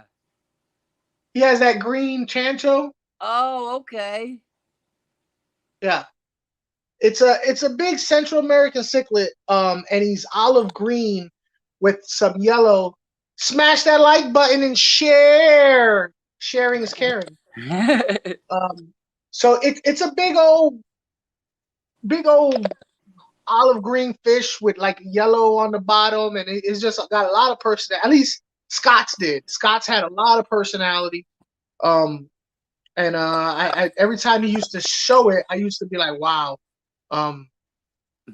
He has that green chancho. Oh, okay. Yeah, it's a big Central American cichlid. And he's olive green with some yellow. Smash that like button and share. Sharing is caring. So it's a big old olive green fish with like yellow on the bottom, and it's just got a lot of personality. At least Scott's did. Scott's had a lot of personality. And I every time he used to show it, I used to be like, wow.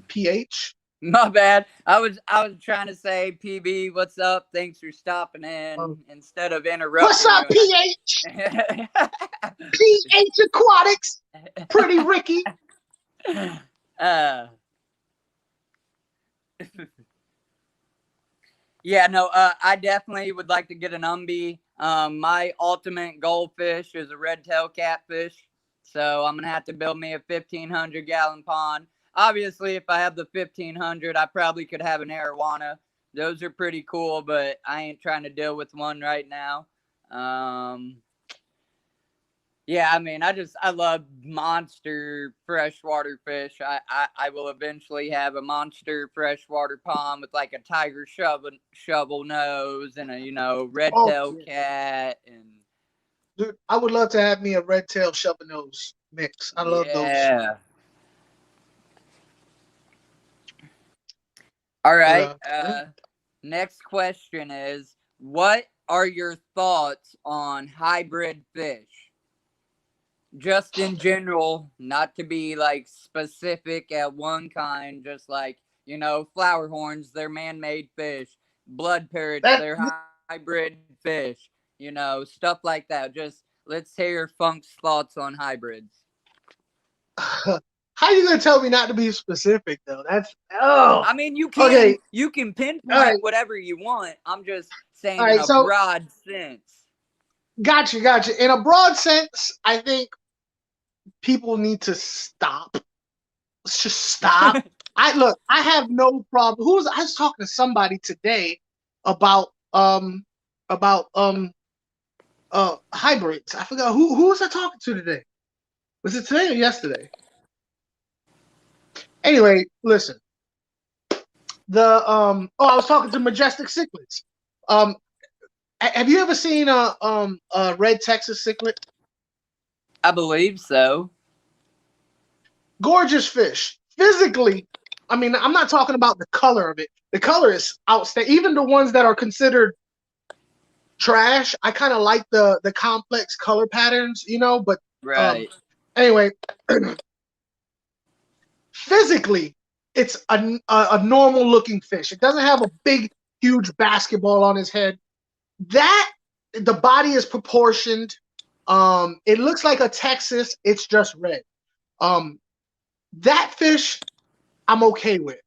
PH. My bad. I was trying to say, PB, what's up? Thanks for stopping in instead of What's interrupting up, you. PH? PH Aquatics. Pretty Ricky. Yeah, no, I definitely would like to get an umbi. My ultimate goldfish is a red tail catfish, so I'm gonna have to build me a 1,500-gallon pond. Obviously, if I have the 1,500, I probably could have an arowana. Those are pretty cool, but I ain't trying to deal with one right now. Yeah, I mean, I love monster freshwater fish. I will eventually have a monster freshwater pond with like a tiger shovel nose and a red tail cat and. Dude, I would love to have me a red tail shovel nose mix. I love those. Yeah. All right. Next question is, what are your thoughts on hybrid fish? Just in general, not to be like specific at one kind, just like, flower horns, they're man-made fish. Blood parrots, they're hybrid fish. Stuff like that. Just let's hear Funk's thoughts on hybrids. How are you gonna tell me not to be specific though? I mean, you can pinpoint whatever you want. I'm just saying in a broad sense. Gotcha. In a broad sense, I think people need to stop. Let's just stop. I have no problem. I was talking to somebody today about hybrids. I forgot who was I talking to today? Was it today or yesterday? Anyway, listen. I was talking to Majestic Cichlids. Have you ever seen a red Texas cichlid? I believe so. Gorgeous fish. Physically, I mean, I'm not talking about the color of it. The color is outstanding. Even the ones that are considered trash, I kind of like the complex color patterns, but right. Anyway, physically, it's a normal looking fish. It doesn't have a big, huge basketball on his head. The body is proportioned. It looks like a Texas. It's just red. That fish, I'm okay with.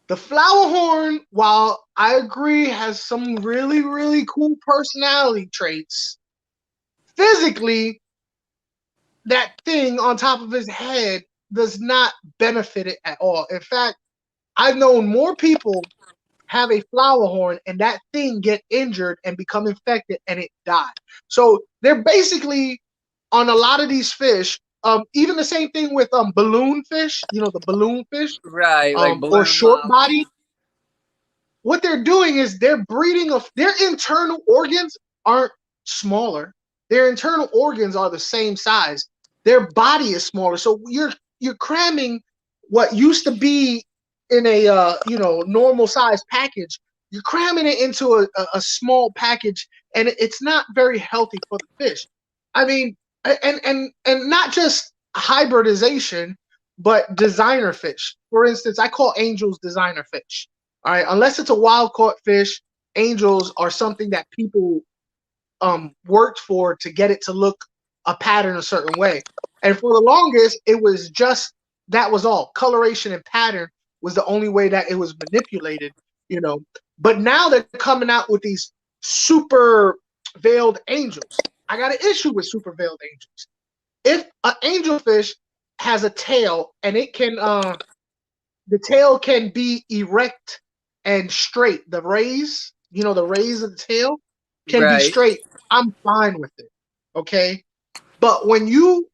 The flower horn, while I agree has some really, really cool personality traits, physically, that thing on top of his head does not benefit it at all. In fact, I've known more people have a flower horn and that thing get injured and become infected and it died. So they're basically, on a lot of these fish, even the same thing with balloon fish, the balloon fish, right? Like or short body. What they're doing is they're breeding their internal organs aren't smaller. Their internal organs are the same size. Their body is smaller. So you're cramming what used to be in a normal size package. You're cramming it into a small package, and it's not very healthy for the fish. I mean, and not just hybridization, but designer fish. For instance, I call angels designer fish. All right, unless it's a wild caught fish, angels are something that people worked for to get it to look a pattern a certain way. And for the longest, it was just that was all. Coloration and pattern was the only way that it was manipulated, But now they're coming out with these super veiled angels. I got an issue with super veiled angels. If an angelfish has a tail and it can, the tail can be erect and straight. The rays, the rays of the tail can be straight. I'm fine with it. Okay. But when you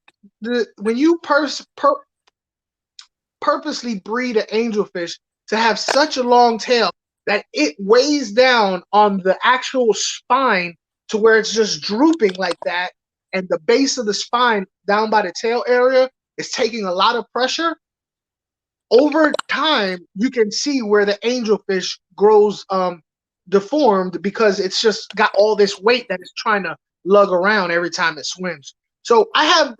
purposely breed an angelfish to have such a long tail that it weighs down on the actual spine to where it's just drooping like that, and the base of the spine down by the tail area is taking a lot of pressure, over time you can see where the angelfish grows deformed because it's just got all this weight that it's trying to lug around every time it swims. So I have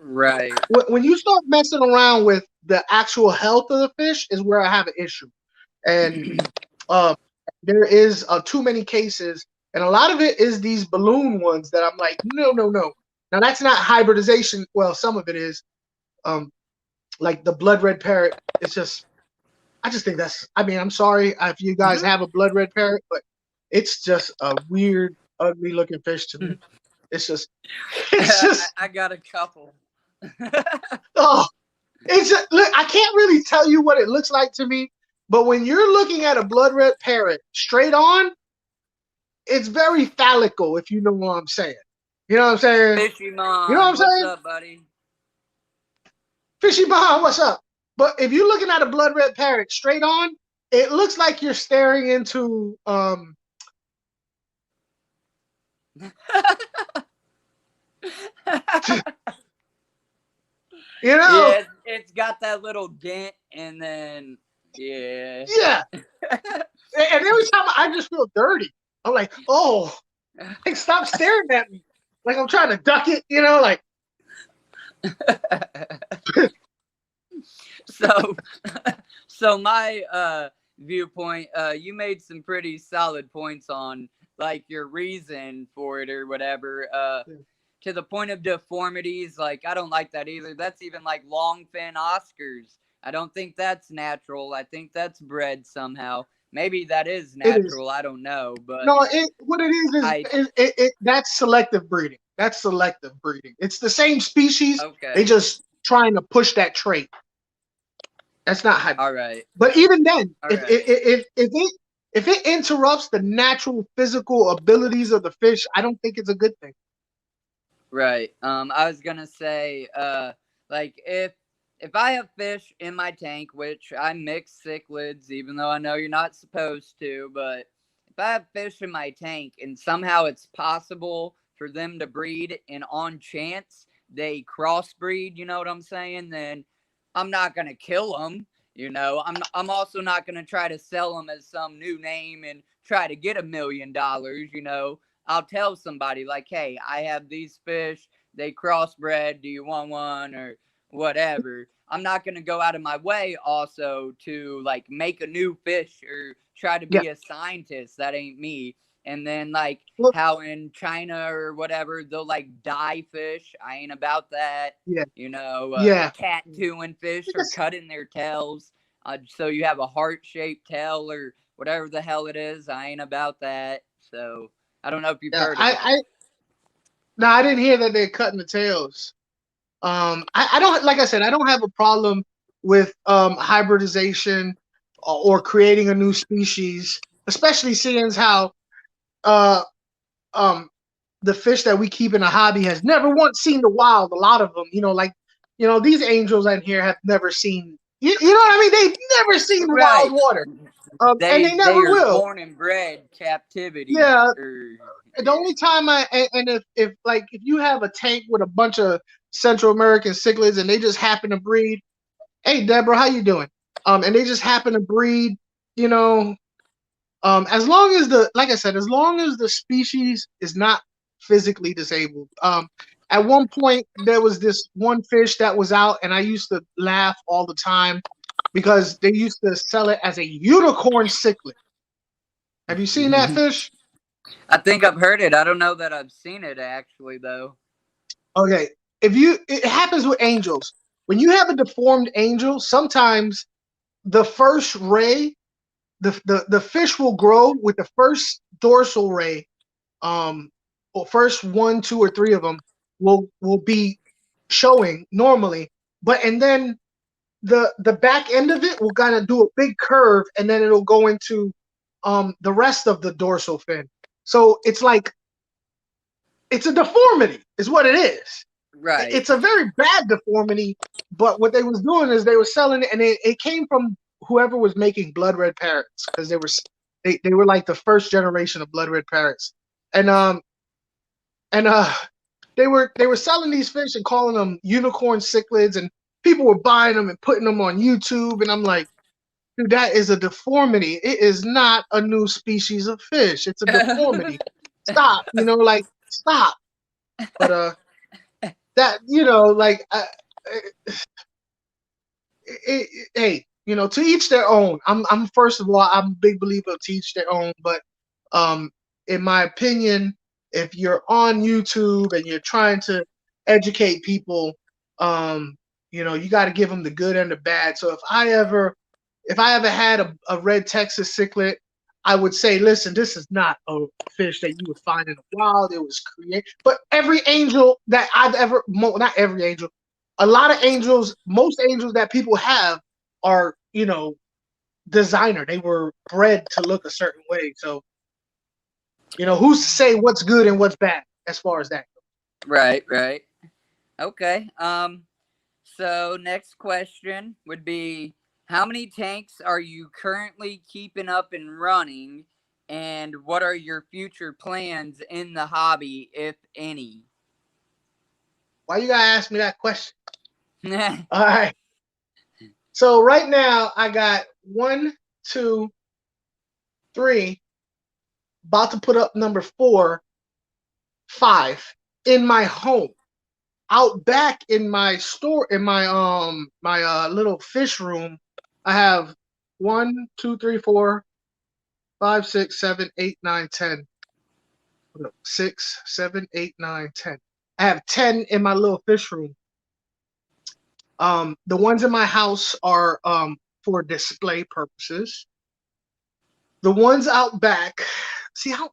when you start messing around with the actual health of the fish is where I have an issue, and there is too many cases, and a lot of it is these balloon ones that I'm like, no. Now that's not hybridization. Well, some of it is, like the blood red parrot. It's just, I just think that's. I mean, I'm sorry if you guys have a blood red parrot, but it's just a weird, ugly looking fish to me. It's just. I got a couple. Oh, it's just, look. I can't really tell you what it looks like to me, but when you're looking at a blood red parrot straight on, it's very phallical, if you know what I'm saying. You know what I'm saying? Fishy Mon, You know what I'm what's saying? up, buddy? Fishy Mon, what's up? But if you're looking at a blood red parrot straight on, it looks like you're staring into you know? Yeah, it's got that little dent, and then yeah. Yeah. And every time I just feel dirty. I'm like, oh, like, stop staring at me. Like I'm trying to duck it, you know, like. So my viewpoint, you made some pretty solid points on like your reason for it or whatever. To the point of deformities, like I don't like that either. That's even like longfin Oscars. I don't think that's natural. I think that's bred somehow. Maybe that is natural. I don't know, but no, what it is that's selective breeding. That's selective breeding. It's the same species. okay. They just trying to push that trait. That's not hybrid. All right. But even then, If if it interrupts the natural physical abilities of the fish, I don't think it's a good thing. Right. I was gonna say, like if I have fish in my tank, which I mix cichlids, even though I know you're not supposed to, but if I have fish in my tank and somehow it's possible for them to breed and on chance they crossbreed, you know what I'm saying? Then I'm not gonna kill them. You know, I'm also not gonna try to sell them as some new name and try to get $1 million. You know, I'll tell somebody like, hey, I have these fish. They crossbred. Do you want one or whatever? I'm not going to go out of my way also to like make a new fish or try to be a scientist. That ain't me. And then like how in China or whatever, they'll like dye fish. I ain't about that. Yeah. You know, tattooing fish or cutting their tails. So you have a heart-shaped tail or whatever the hell it is. I ain't about that. So I don't know if you've heard of it. No, I didn't hear that they're cutting the tails. I don't, like I said, I don't have a problem with hybridization or creating a new species, especially seeing how the fish that we keep in a hobby has never once seen the wild. A lot of them, you know, like, you know, these angels in here have never seen, you know what I mean? They've never seen the wild water. And they never will. Born and bred captivity. Yeah. The only time if you have a tank with a bunch of Central American cichlids and they just happen to breed, hey Deborah, how you doing? And they just happen to breed, you know, as long as as long as the species is not physically disabled. At one point there was this one fish that was out, and I used to laugh all the time because they used to sell it as a unicorn cichlid. Have you seen that fish? I think I've heard it. I don't know that I've seen it actually, though. Okay, it happens with angels. When you have a deformed angel, sometimes the first ray, the fish will grow with the first dorsal ray. Or first 1, 2, or 3 of them will be showing normally, and then the back end of it will kind of do a big curve, and then it'll go into the rest of the dorsal fin. So it's like, it's a deformity is what it is. Right. It's a very bad deformity, but what they was doing is they were selling it, and it came from whoever was making blood red parrots, because they were like the first generation of blood red parrots. And they were selling these fish and calling them unicorn cichlids, and people were buying them and putting them on YouTube, and I'm like, dude, that is a deformity. It is not a new species of fish. It's a deformity. Stop, you know, like, stop. But that, you know, like, hey, you know, to each their own. I'm first of all, I'm a big believer of to each their own. But in my opinion, if you're on YouTube and you're trying to educate people, you know, you got to give them the good and the bad. So if I ever had a red Texas cichlid, I would say, listen, this is not a fish that you would find in the wild. It was created. But every angel that I've ever, not every angel, a lot of angels, most angels that people have are, you know, designer. They were bred to look a certain way. So You know, who's to say what's good and what's bad as far as that goes? Right, right. Okay. So next question would be, how many tanks are you currently keeping up and running, and what are your future plans in the hobby, if any? Why you gotta ask me that question? All right. So right now I got 1, 2, 3, about to put up number 4, 5 in my home. Out back in my store, in my little fish room, I have 1, 2, 3, 4, 5, 6, 7, 8, 9, 10. 6, 7, 8, 9, 10. I have 10 in my little fish room. The ones in my house are for display purposes. The ones out back, I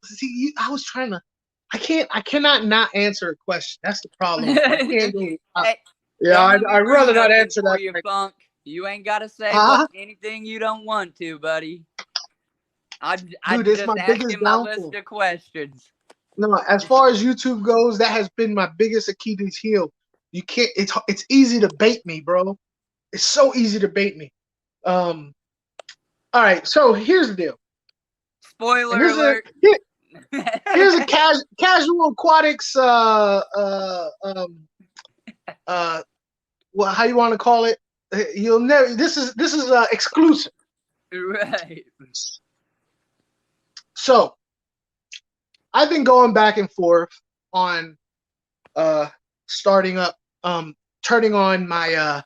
was trying to, I cannot not answer a question. That's the problem. I can't go. Hey, Yeah, I'd rather not answer that. You, Funk. You ain't got to say anything you don't want to, buddy. I Dude, it's just my biggest asking my downfall. list of questions. No, as far as YouTube goes, that has been my biggest Achilles heel. You can't. It's easy to bait me, bro. It's so easy to bait me. All right, so here's the deal. Spoiler alert. Here's a casual aquatics. Well, how you want to call it? You'll never. This is exclusive. Right. So, I've been going back and forth on starting up, turning on my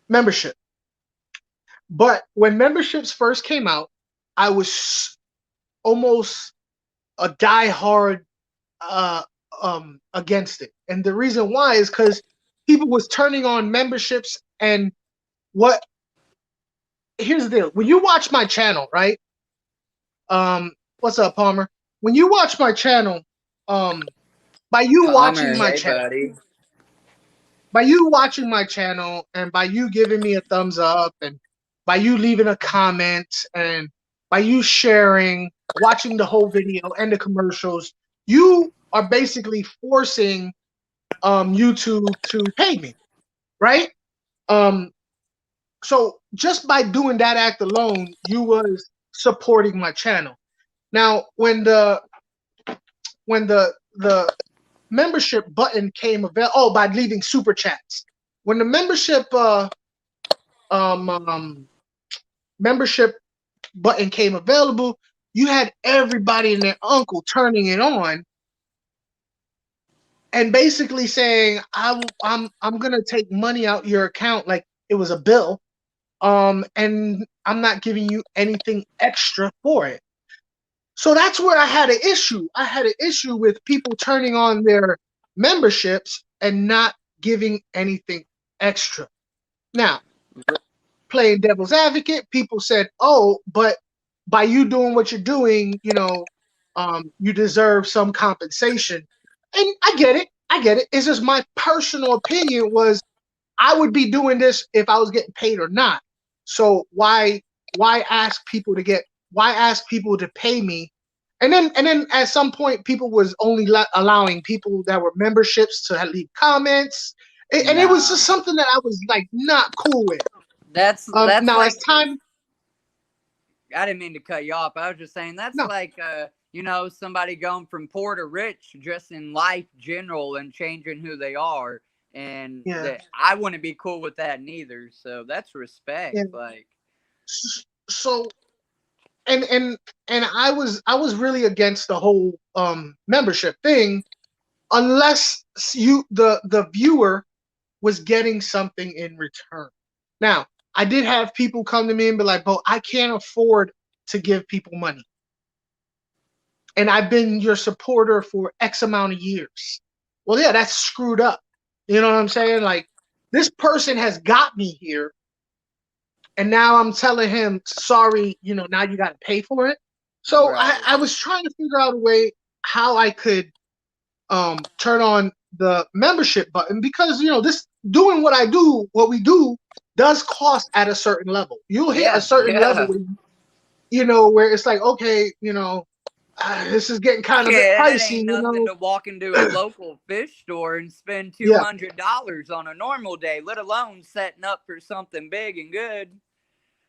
membership. But when memberships first came out, I was almost a diehard against it. And the reason why is because people was turning on memberships, and here's the deal. When you watch my channel, right? What's up, Palmer? When you watch my channel, by you watching my channel, by you watching my channel, and by you giving me a thumbs up, and by you leaving a comment, and by you sharing, watching the whole video and the commercials, you are basically forcing YouTube to pay me, right? So just by doing that act alone, you was supporting my channel. Now, when the membership button came available, by leaving super chats. When the membership membership button came available, you had everybody and their uncle turning it on and basically saying, I'm gonna take money out your account like it was a bill, and I'm not giving you anything extra for it. So that's where I had an issue. I had an issue with people turning on their memberships and not giving anything extra. Now, playing devil's advocate, people said, oh, but by you doing what you're doing, you deserve some compensation. And I get it. It's just my personal opinion was I would be doing this if I was getting paid or not. So why ask people to pay me? And then at some point, people was only allowing people that were memberships to leave comments, and it was just something that I was like not cool with. That's now like, as time. I didn't mean to cut you off. I was just saying that's like somebody going from poor to rich just in life general and changing who they are. And I wouldn't be cool with that neither. So that's respect. Yeah. Like, so, and I was really against the whole membership thing, unless the viewer was getting something in return. Now, I did have people come to me and be like, "Bo, I can't afford to give people money, and I've been your supporter for X amount of years." Well, yeah, that's screwed up. You know what I'm saying? Like, this person has got me here, and now I'm telling him, sorry, now you got to pay for it. So right. I was trying to figure out a way how I could turn on the membership button, because, this doing what we do does cost at a certain level. You'll hit a certain level where, where it's like, okay, this is getting kind of a bit it pricey, ain't nothing to walk into a local fish store and spend $200 on a normal day, let alone setting up for something big and good.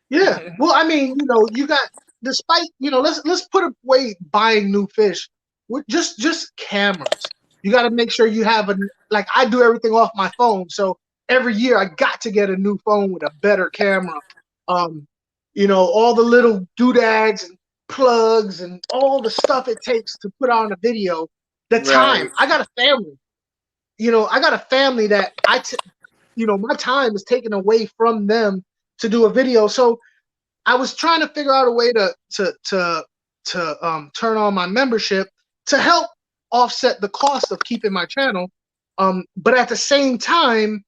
Yeah. Well, I mean, you got, despite, let's put away buying new fish with just cameras. You got to make sure you have like I do everything off my phone. So every year I got to get a new phone with a better camera. All the little doodads and plugs and all the stuff it takes to put on a video. The time. I got a family. I got a family that my time is taken away from them to do a video. So I was trying to figure out a way to turn on my membership to help offset the cost of keeping my channel. But at the same time,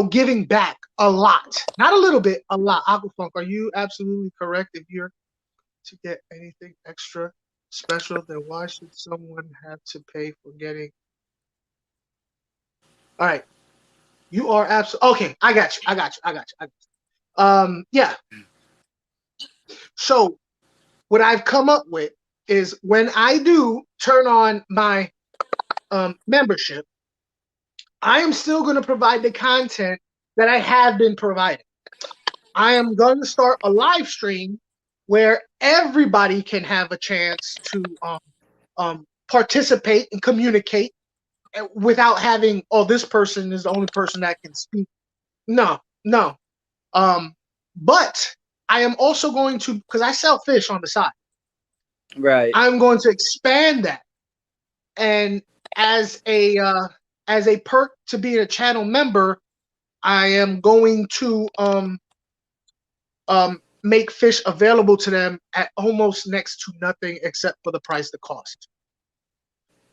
giving back a lot, not a little bit, a lot. Aquafunk, are you absolutely correct? If you're to get anything extra special, then why should someone have to pay for getting? All right. You are absolutely okay. I got you. Yeah. So what I've come up with is when I do turn on my membership, I am still going to provide the content that I have been providing. I am going to start a live stream where everybody can have a chance to participate and communicate without having, oh, this person is the only person that can speak. No. But I am also going to, because I sell fish on the side. Right. I'm going to expand that. And as a perk to being a channel member, I am going to make fish available to them at almost next to nothing except for the price it costs.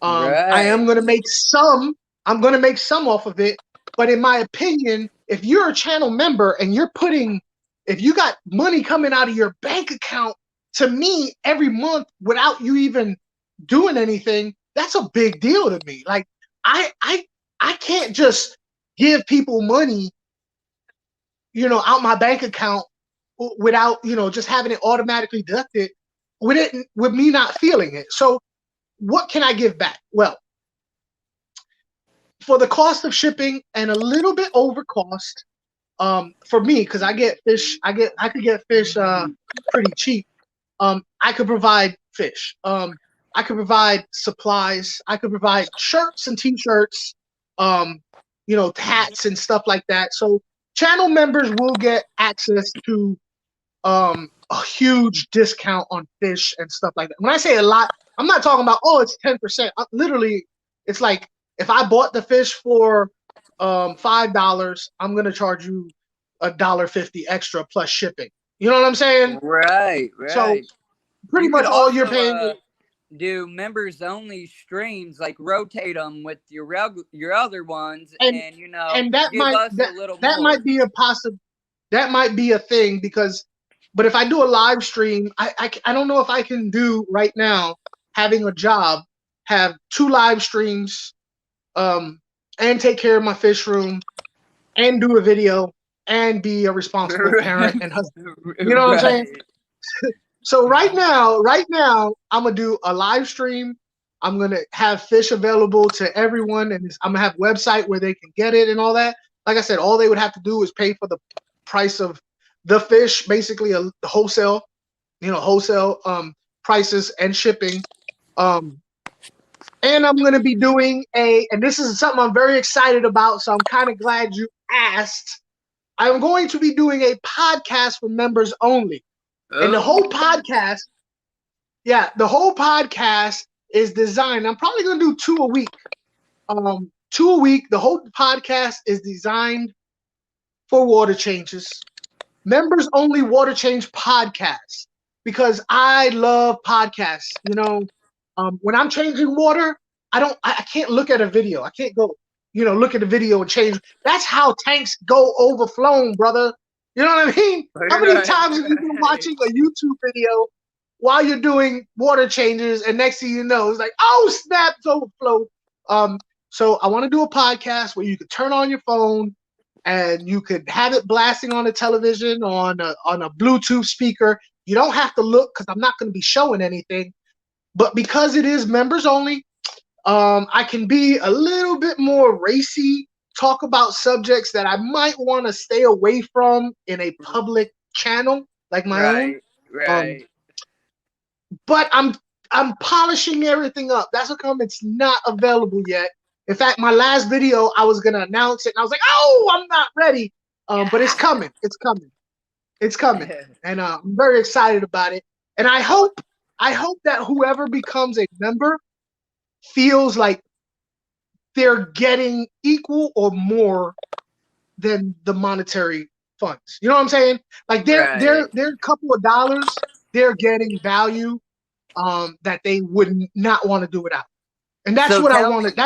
I am going to make some. I'm going to make some off of it. But in my opinion, if you're a channel member and if you got money coming out of your bank account to me every month without you even doing anything, that's a big deal to me. Like I can't just give people money, out my bank account without, just having it automatically deducted with me not feeling it. So what can I give back? Well, for the cost of shipping and a little bit over cost, for me, because I could get fish pretty cheap. I could provide fish. I could provide supplies. I could provide shirts and t-shirts, hats and stuff like that. So channel members will get access to a huge discount on fish and stuff like that. When I say a lot, I'm not talking about, oh, it's 10%. Literally, it's like if I bought the fish for $5, I'm gonna charge you $1.50 extra plus shipping. You know what I'm saying? Right. So pretty much all you're paying. Do members only streams, like rotate them with your other ones, and that give us a little that more. might be that might be a thing but if I do a live stream, I don't know if I can do right now, having a job, have 2 live streams, and take care of my fish room, and do a video, and be a responsible parent and husband. You know what I'm saying? So right now, I'm gonna do a live stream. I'm gonna have fish available to everyone, and I'm gonna have a website where they can get it and all that. Like I said, all they would have to do is pay for the price of the fish, basically a wholesale, prices and shipping. And I'm gonna be doing and this is something I'm very excited about, so I'm kind of glad you asked. I'm going to be doing a podcast for members only. And the whole podcast, is designed. I'm probably going to do 2 a week. 2 a week. The whole podcast is designed for water changes. Members only water change podcasts, because I love podcasts. When I'm changing water, I can't look at a video. I can't go, look at the video and change. That's how tanks go overflown, brother. You know what I mean? How many times have you been watching a YouTube video while you're doing water changes, and next thing you know, it's like, oh snap, it's overflow. So I want to do a podcast where you can turn on your phone and you could have it blasting on the television, on a Bluetooth speaker. You don't have to look because I'm not going to be showing anything. But because it is members only, I can be a little bit more racy, talk about subjects that I might want to stay away from in a public channel like my own. Right. But I'm polishing everything up. That's how come it's not available yet. In fact, my last video, I was gonna announce it, and I was like, "Oh, I'm not ready." But it's coming. It's coming. It's coming, and I'm very excited about it. And I hope that whoever becomes a member feels like they're getting equal or more than the monetary funds. You know what I'm saying? Like they're a couple of dollars. They're getting value that they would not want to do without. And that's So what I wanted.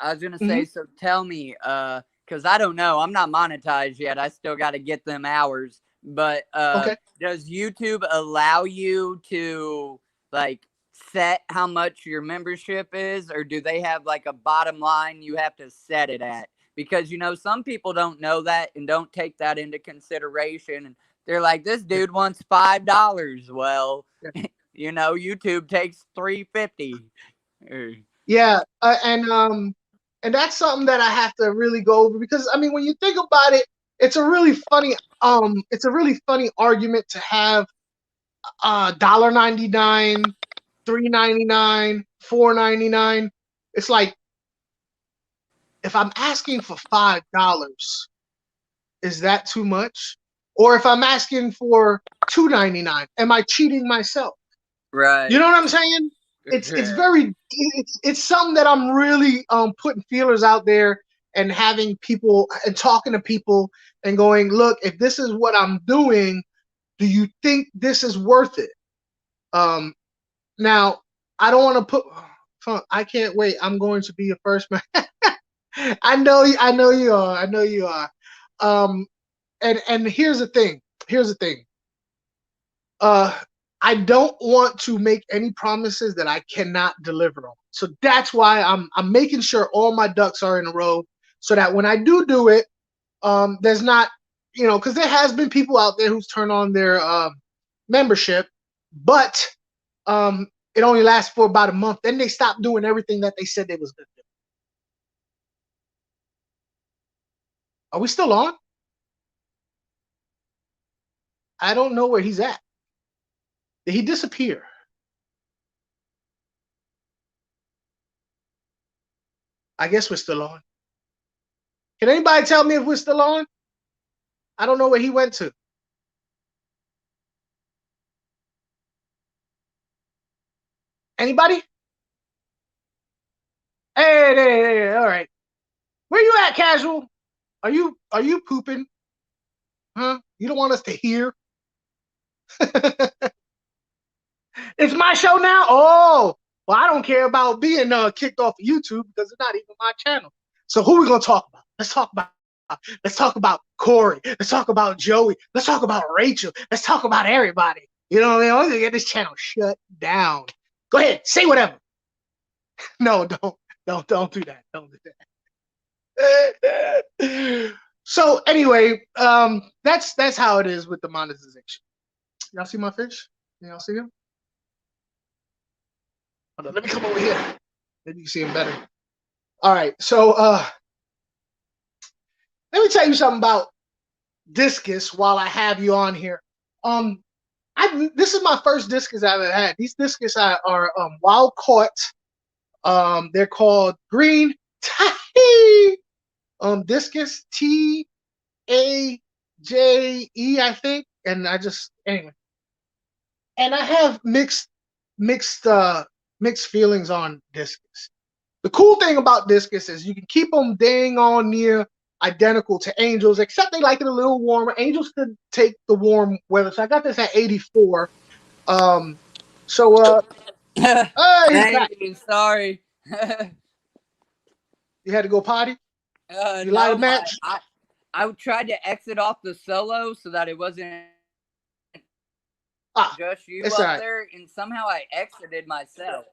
I was gonna say, so tell me, because I don't know, I'm not monetized yet. I still got to get them hours. But Okay. does YouTube allow you to like set how much your membership is, or do they have like a bottom line you have to set it at? Because, you know, some people don't know that and don't take that into consideration. And they're like, this dude wants $5. Well, you know, YouTube takes $3.50. Yeah, and that's something that I have to really go over, because I mean, when you think about it, it's a really funny argument to have $1.99, $3.99, $4.99. It's like, if I'm asking for $5, is that too much? Or if I'm asking for $2.99, am I cheating myself? Right. You know what I'm saying? It's something that I'm really putting feelers out there and having people and talking to people and going, look, if this is what I'm doing, do you think this is worth it? Now I don't want to put. I can't wait. I'm going to be a first man. I know you are. I know you are. And here's the thing. I don't want to make any promises that I cannot deliver on. So that's why I'm making sure all my ducks are in a row, so that when I do it, there's not, you know, because there has been people out there who's turned on their membership, but it only lasts for about a month. Then they stop doing everything that they said they was going to do. Are we still on? I don't know where he's at. Did he disappear? I guess we're still on. Can anybody tell me if we're still on? I don't know where he went to. Anybody? Hey, all right. Where you at, Casual? Are you pooping? Huh? You don't want us to hear? It's my show now? Oh, well, I don't care about being kicked off of YouTube because it's not even my channel. So who are we gonna talk about? Let's talk about Corey. Let's talk about Joey. Let's talk about Rachel. Let's talk about everybody. You know what I mean? I'm gonna get this channel shut down. Go ahead, say whatever. No, don't do that. Don't do that. So anyway, that's how it is with the monetization. Y'all see my fish? Y'all see him? Hold on, let me come over here. Maybe you can see him better. All right, so let me tell you something about Discus while I have you on here. This is my first Discus I've ever had. These Discus are wild caught. They're called green tahi. Discus, Taje, I think. And anyway. And I have mixed feelings on Discus. The cool thing about Discus is you can keep them dang on near identical to Angels, except they like it a little warmer. Angels could take the warm weather. So I got this at 84. Hey, Thank you. Sorry. You had to go potty? You No, light a match? I tried to exit off the solo so that it wasn't just you up there, and somehow I exited myself.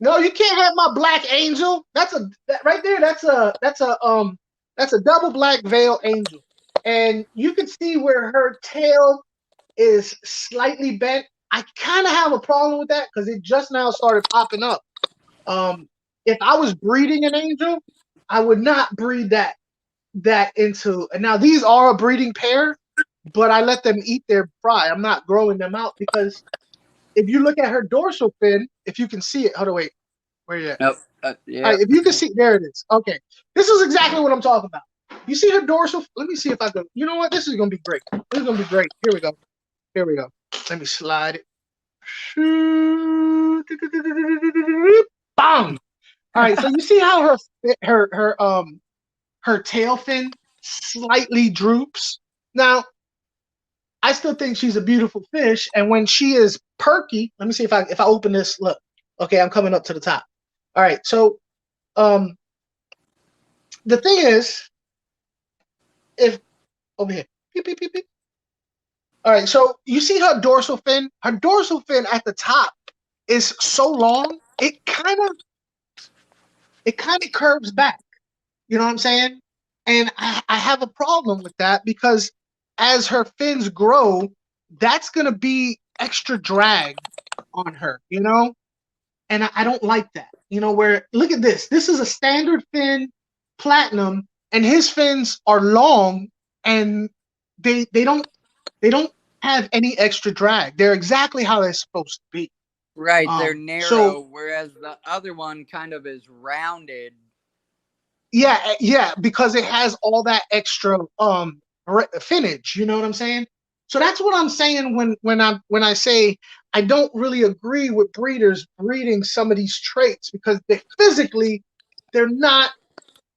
No, you can't have my black angel. Right there. That's a That's a double black veil angel. And you can see where her tail is slightly bent. I kind of have a problem with that because it just now started popping up. If I was breeding an angel, I would not breed that into. And now these are a breeding pair, but I let them eat their fry. I'm not growing them out because if you look at her dorsal fin, if you can see it, hold on, wait, where you at? Nope. Yeah. All right, if you can see, there it is. Okay, this is exactly what I'm talking about. You see her dorsal? Let me see if I can. You know what? This is gonna be great. This is gonna be great. Here we go. Here we go. Let me slide it. Bang! All right, so you see how her tail fin slightly droops. Now, I still think she's a beautiful fish, and when she is perky, let me see if I open this. Look, okay, I'm coming up to the top. All right, so the thing is, if over here, beep, beep, beep, beep. All right, so you see her dorsal fin? Her dorsal fin at the top is so long, it kind of curves back. You know what I'm saying? And I have a problem with that because as her fins grow, that's gonna be extra drag on her, you know? And I don't like that. You know, where look at this. This is a standard fin platinum, and his fins are long and they don't have any extra drag. They're exactly how they're supposed to be. Right, they're narrow, whereas the other one kind of is rounded. Yeah, because it has all that extra finnage. You know what I'm saying? So that's what I'm saying when I say I don't really agree with breeders breeding some of these traits because they physically they're not.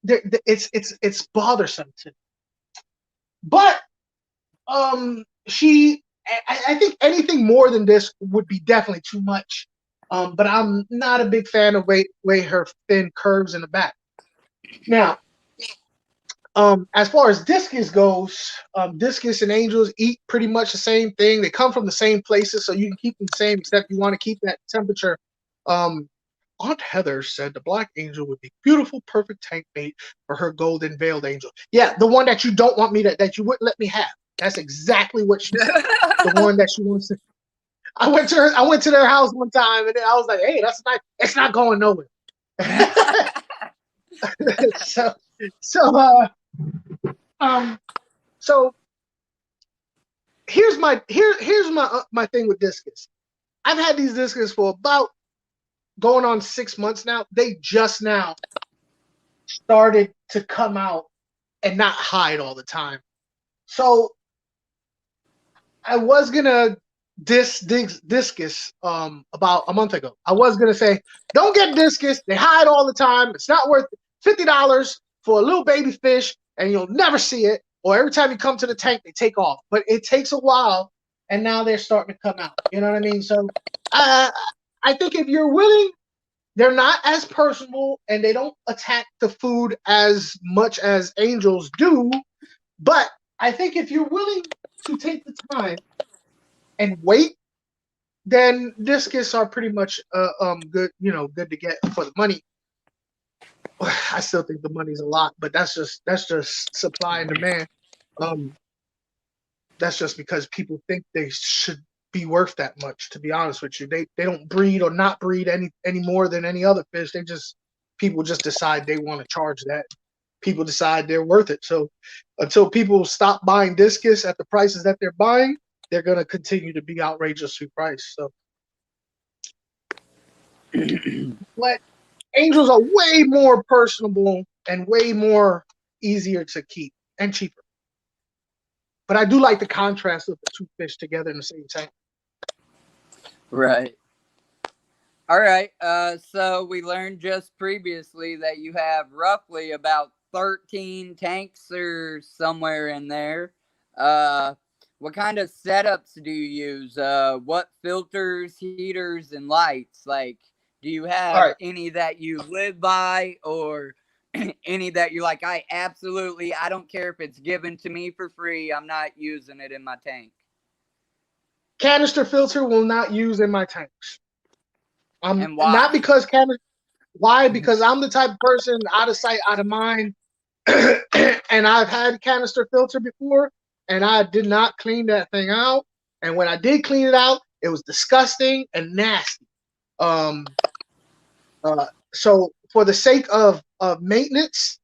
It's bothersome to me. But I think anything more than this would be definitely too much. But I'm not a big fan of way her fin curves in the back. Now, as far as discus goes, discus and angels eat pretty much the same thing. They come from the same places, so you can keep them the same, except you want to keep that temperature. Aunt Heather said the black angel would be beautiful, perfect tank bait for her golden veiled angel. Yeah, the one that you don't want me that you wouldn't let me have. That's exactly what she said. The one that she wants to. I went to their house one time, and I was like, "Hey, that's nice. It's not going nowhere." So here's my thing with discus. I've had these discus for about going on 6 months now. They just now started to come out and not hide all the time. So I was gonna discus about a month ago. I was gonna say, don't get discus. They hide all the time. It's not worth $50 for a little baby fish, and you'll never see it. Or every time you come to the tank, they take off. But it takes a while, and now they're starting to come out. You know what I mean? So I think if you're willing, they're not as personable, and they don't attack the food as much as angels do. But I think if you're willing to take the time and wait, then discus are pretty much good, good to get for the money. I still think the money's a lot, but that's just supply and demand. That's just because people think they should be worth that much. To be honest with you, they don't breed or not breed any more than any other fish. People just decide they want to charge that. People decide they're worth it. So until people stop buying discus at the prices that they're buying, they're going to continue to be outrageously priced. So, but angels are way more personable and way more easier to keep and cheaper. But I do like the contrast of the two fish together in the same tank. Right. All right. So we learned just previously that you have roughly about 13 tanks or somewhere in there. What kind of setups do you use? What filters, heaters, and lights? Like, do you have any that you live by, or any that you're like, I don't care if it's given to me for free, I'm not using it in my tank? Canister filter will not use in my tanks. And why? Not because canister. Why? Because I'm the type of person, out of sight, out of mind. And I've had canister filter before, and I did not clean that thing out. And when I did clean it out, it was disgusting and nasty. So for the sake of maintenance,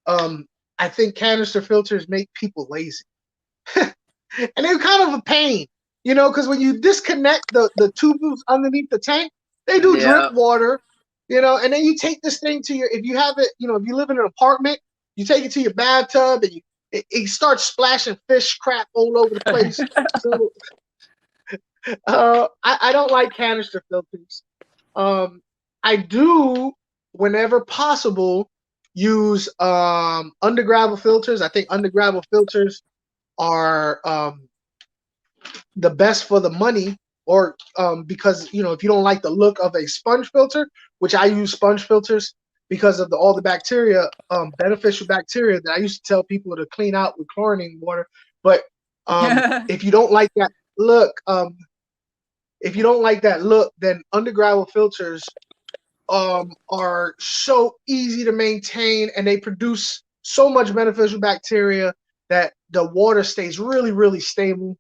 I think canister filters make people lazy. And they're kind of a pain, you know, because when you disconnect the tubes underneath the tank, they do drip water, you know, and then you take this thing to your, if you have it, you know, if you live in an apartment, you take it to your bathtub and it starts splashing fish crap all over the place. So I don't like canister filters. I do, whenever possible, use undergravel filters. I think undergravel filters are the best for the money, or because, you know, if you don't like the look of a sponge filter, which I use sponge filters because of all the bacteria, beneficial bacteria that I used to tell people to clean out with chlorinated water. But if you don't like that look, then undergravel filters are so easy to maintain, and they produce so much beneficial bacteria that the water stays really, really stable.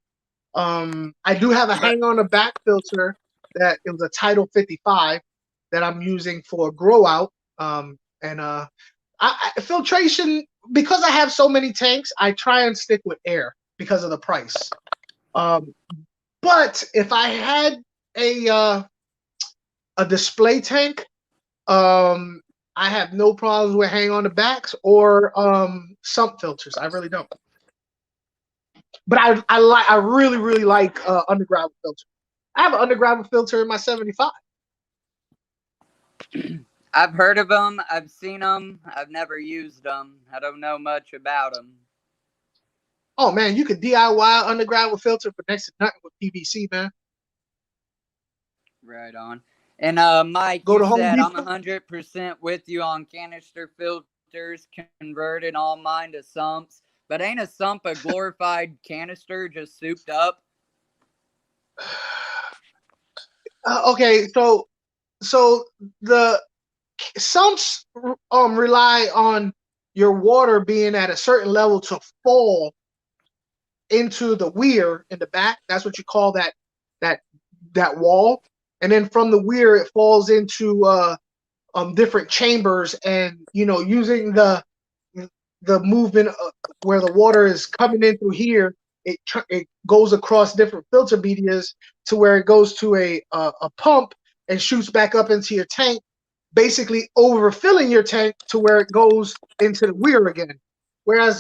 I do have a hang on the back filter that it was a Title 55 that I'm using for grow out. Filtration, because I have so many tanks, I try and stick with air because of the price. But if I had a display tank, I have no problems with hang on the backs or sump filters. I really don't. But I really, really like undergravel filter. I have an undergravel filter in my 75. I've heard of them. I've seen them. I've never used them. I don't know much about them. Oh man, you could DIY undergravel filter for next to nothing with PVC, man. Right on. And Mike, Go you to Home said I'm Depot. 100% with you on canister filters, converting all mine to sumps. But ain't a sump a glorified canister just souped up? Okay, so the sumps rely on your water being at a certain level to fall into the weir in the back. That's what you call that wall. And then from the weir, it falls into different chambers, and you know, using the movement where the water is coming in through here, it goes across different filter medias to where it goes to a pump and shoots back up into your tank, basically overfilling your tank to where it goes into the weir again. Whereas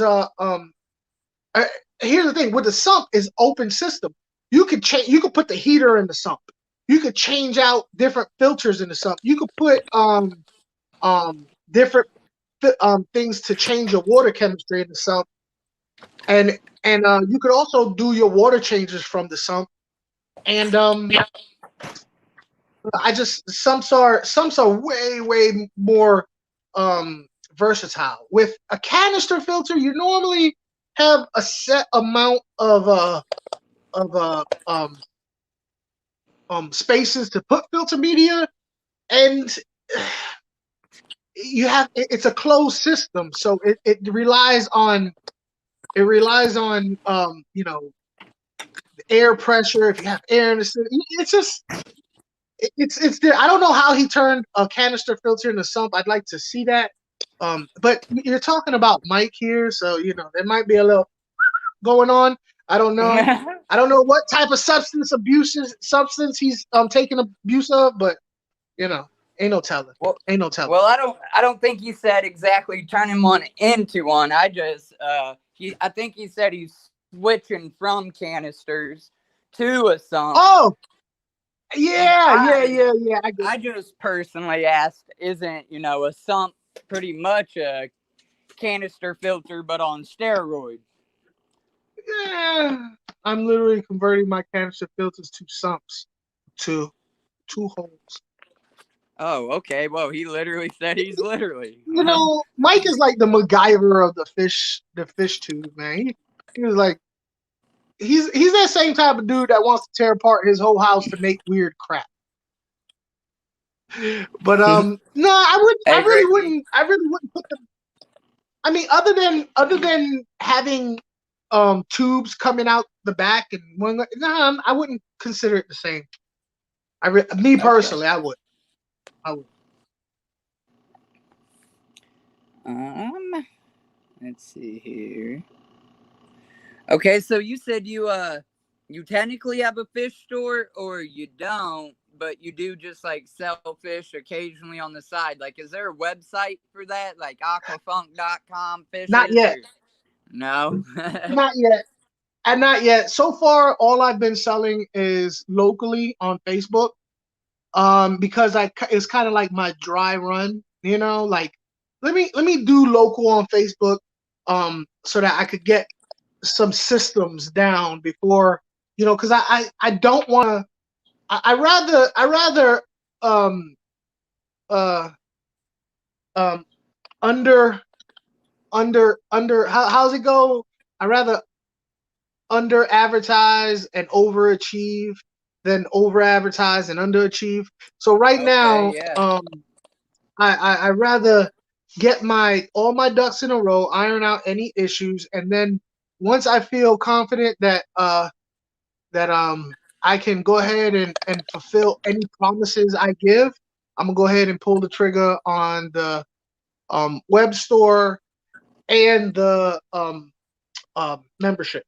here's the thing with the sump is open system. You could put the heater in the sump. You could change out different filters in the sump. You could put different things to change your water chemistry in the sump, and you could also do your water changes from the sump. And sumps are way more versatile. With a canister filter, you normally have a set amount of spaces to put filter media, and it's a closed system, so it relies on you know, air pressure. If you have air in the system, it's there. I don't know how he turned a canister filter into sump. I'd like to see that. But you're talking about Mike here, so you know there might be a little going on. I don't know. I don't know what type of substance he's taking abuse of, but you know, ain't no telling. Ain't no telling. Well, I don't think he said exactly turning one into one. I just I think he said he's switching from canisters to a sump. Oh, yeah. I just personally asked, isn't, you know, a sump pretty much a canister filter but on steroids? Yeah, I'm literally converting my canister filters to sumps, to 2 holes. Oh, okay. Well, he literally said he's literally. You know, Mike is like the MacGyver of the fish tube, man. He was like, he's that same type of dude that wants to tear apart his whole house to make weird crap. But no, I really wouldn't put them. I mean, other than having tubes coming out the back and one, no, I wouldn't consider it the same. Me personally, I would. Let's see here. Okay, so you said you technically have a fish store, or you don't, but you do just like sell fish occasionally on the side. Like, is there a website for that? Like aquafunk.com fishes? Not yet. No. Not yet. And not yet. So far, all I've been selling is locally on Facebook. Because it's kind of like my dry run, you know, like let me do local on Facebook, so that I could get some systems down before, you know, because I don't want to. I rather uh under how's it go? I rather under advertise and overachieve than over advertise and underachieve. So right now, yeah. I rather get all my ducks in a row, iron out any issues, and then once I feel confident that I can go ahead and fulfill any promises I give, I'm gonna go ahead and pull the trigger on the web store and the membership.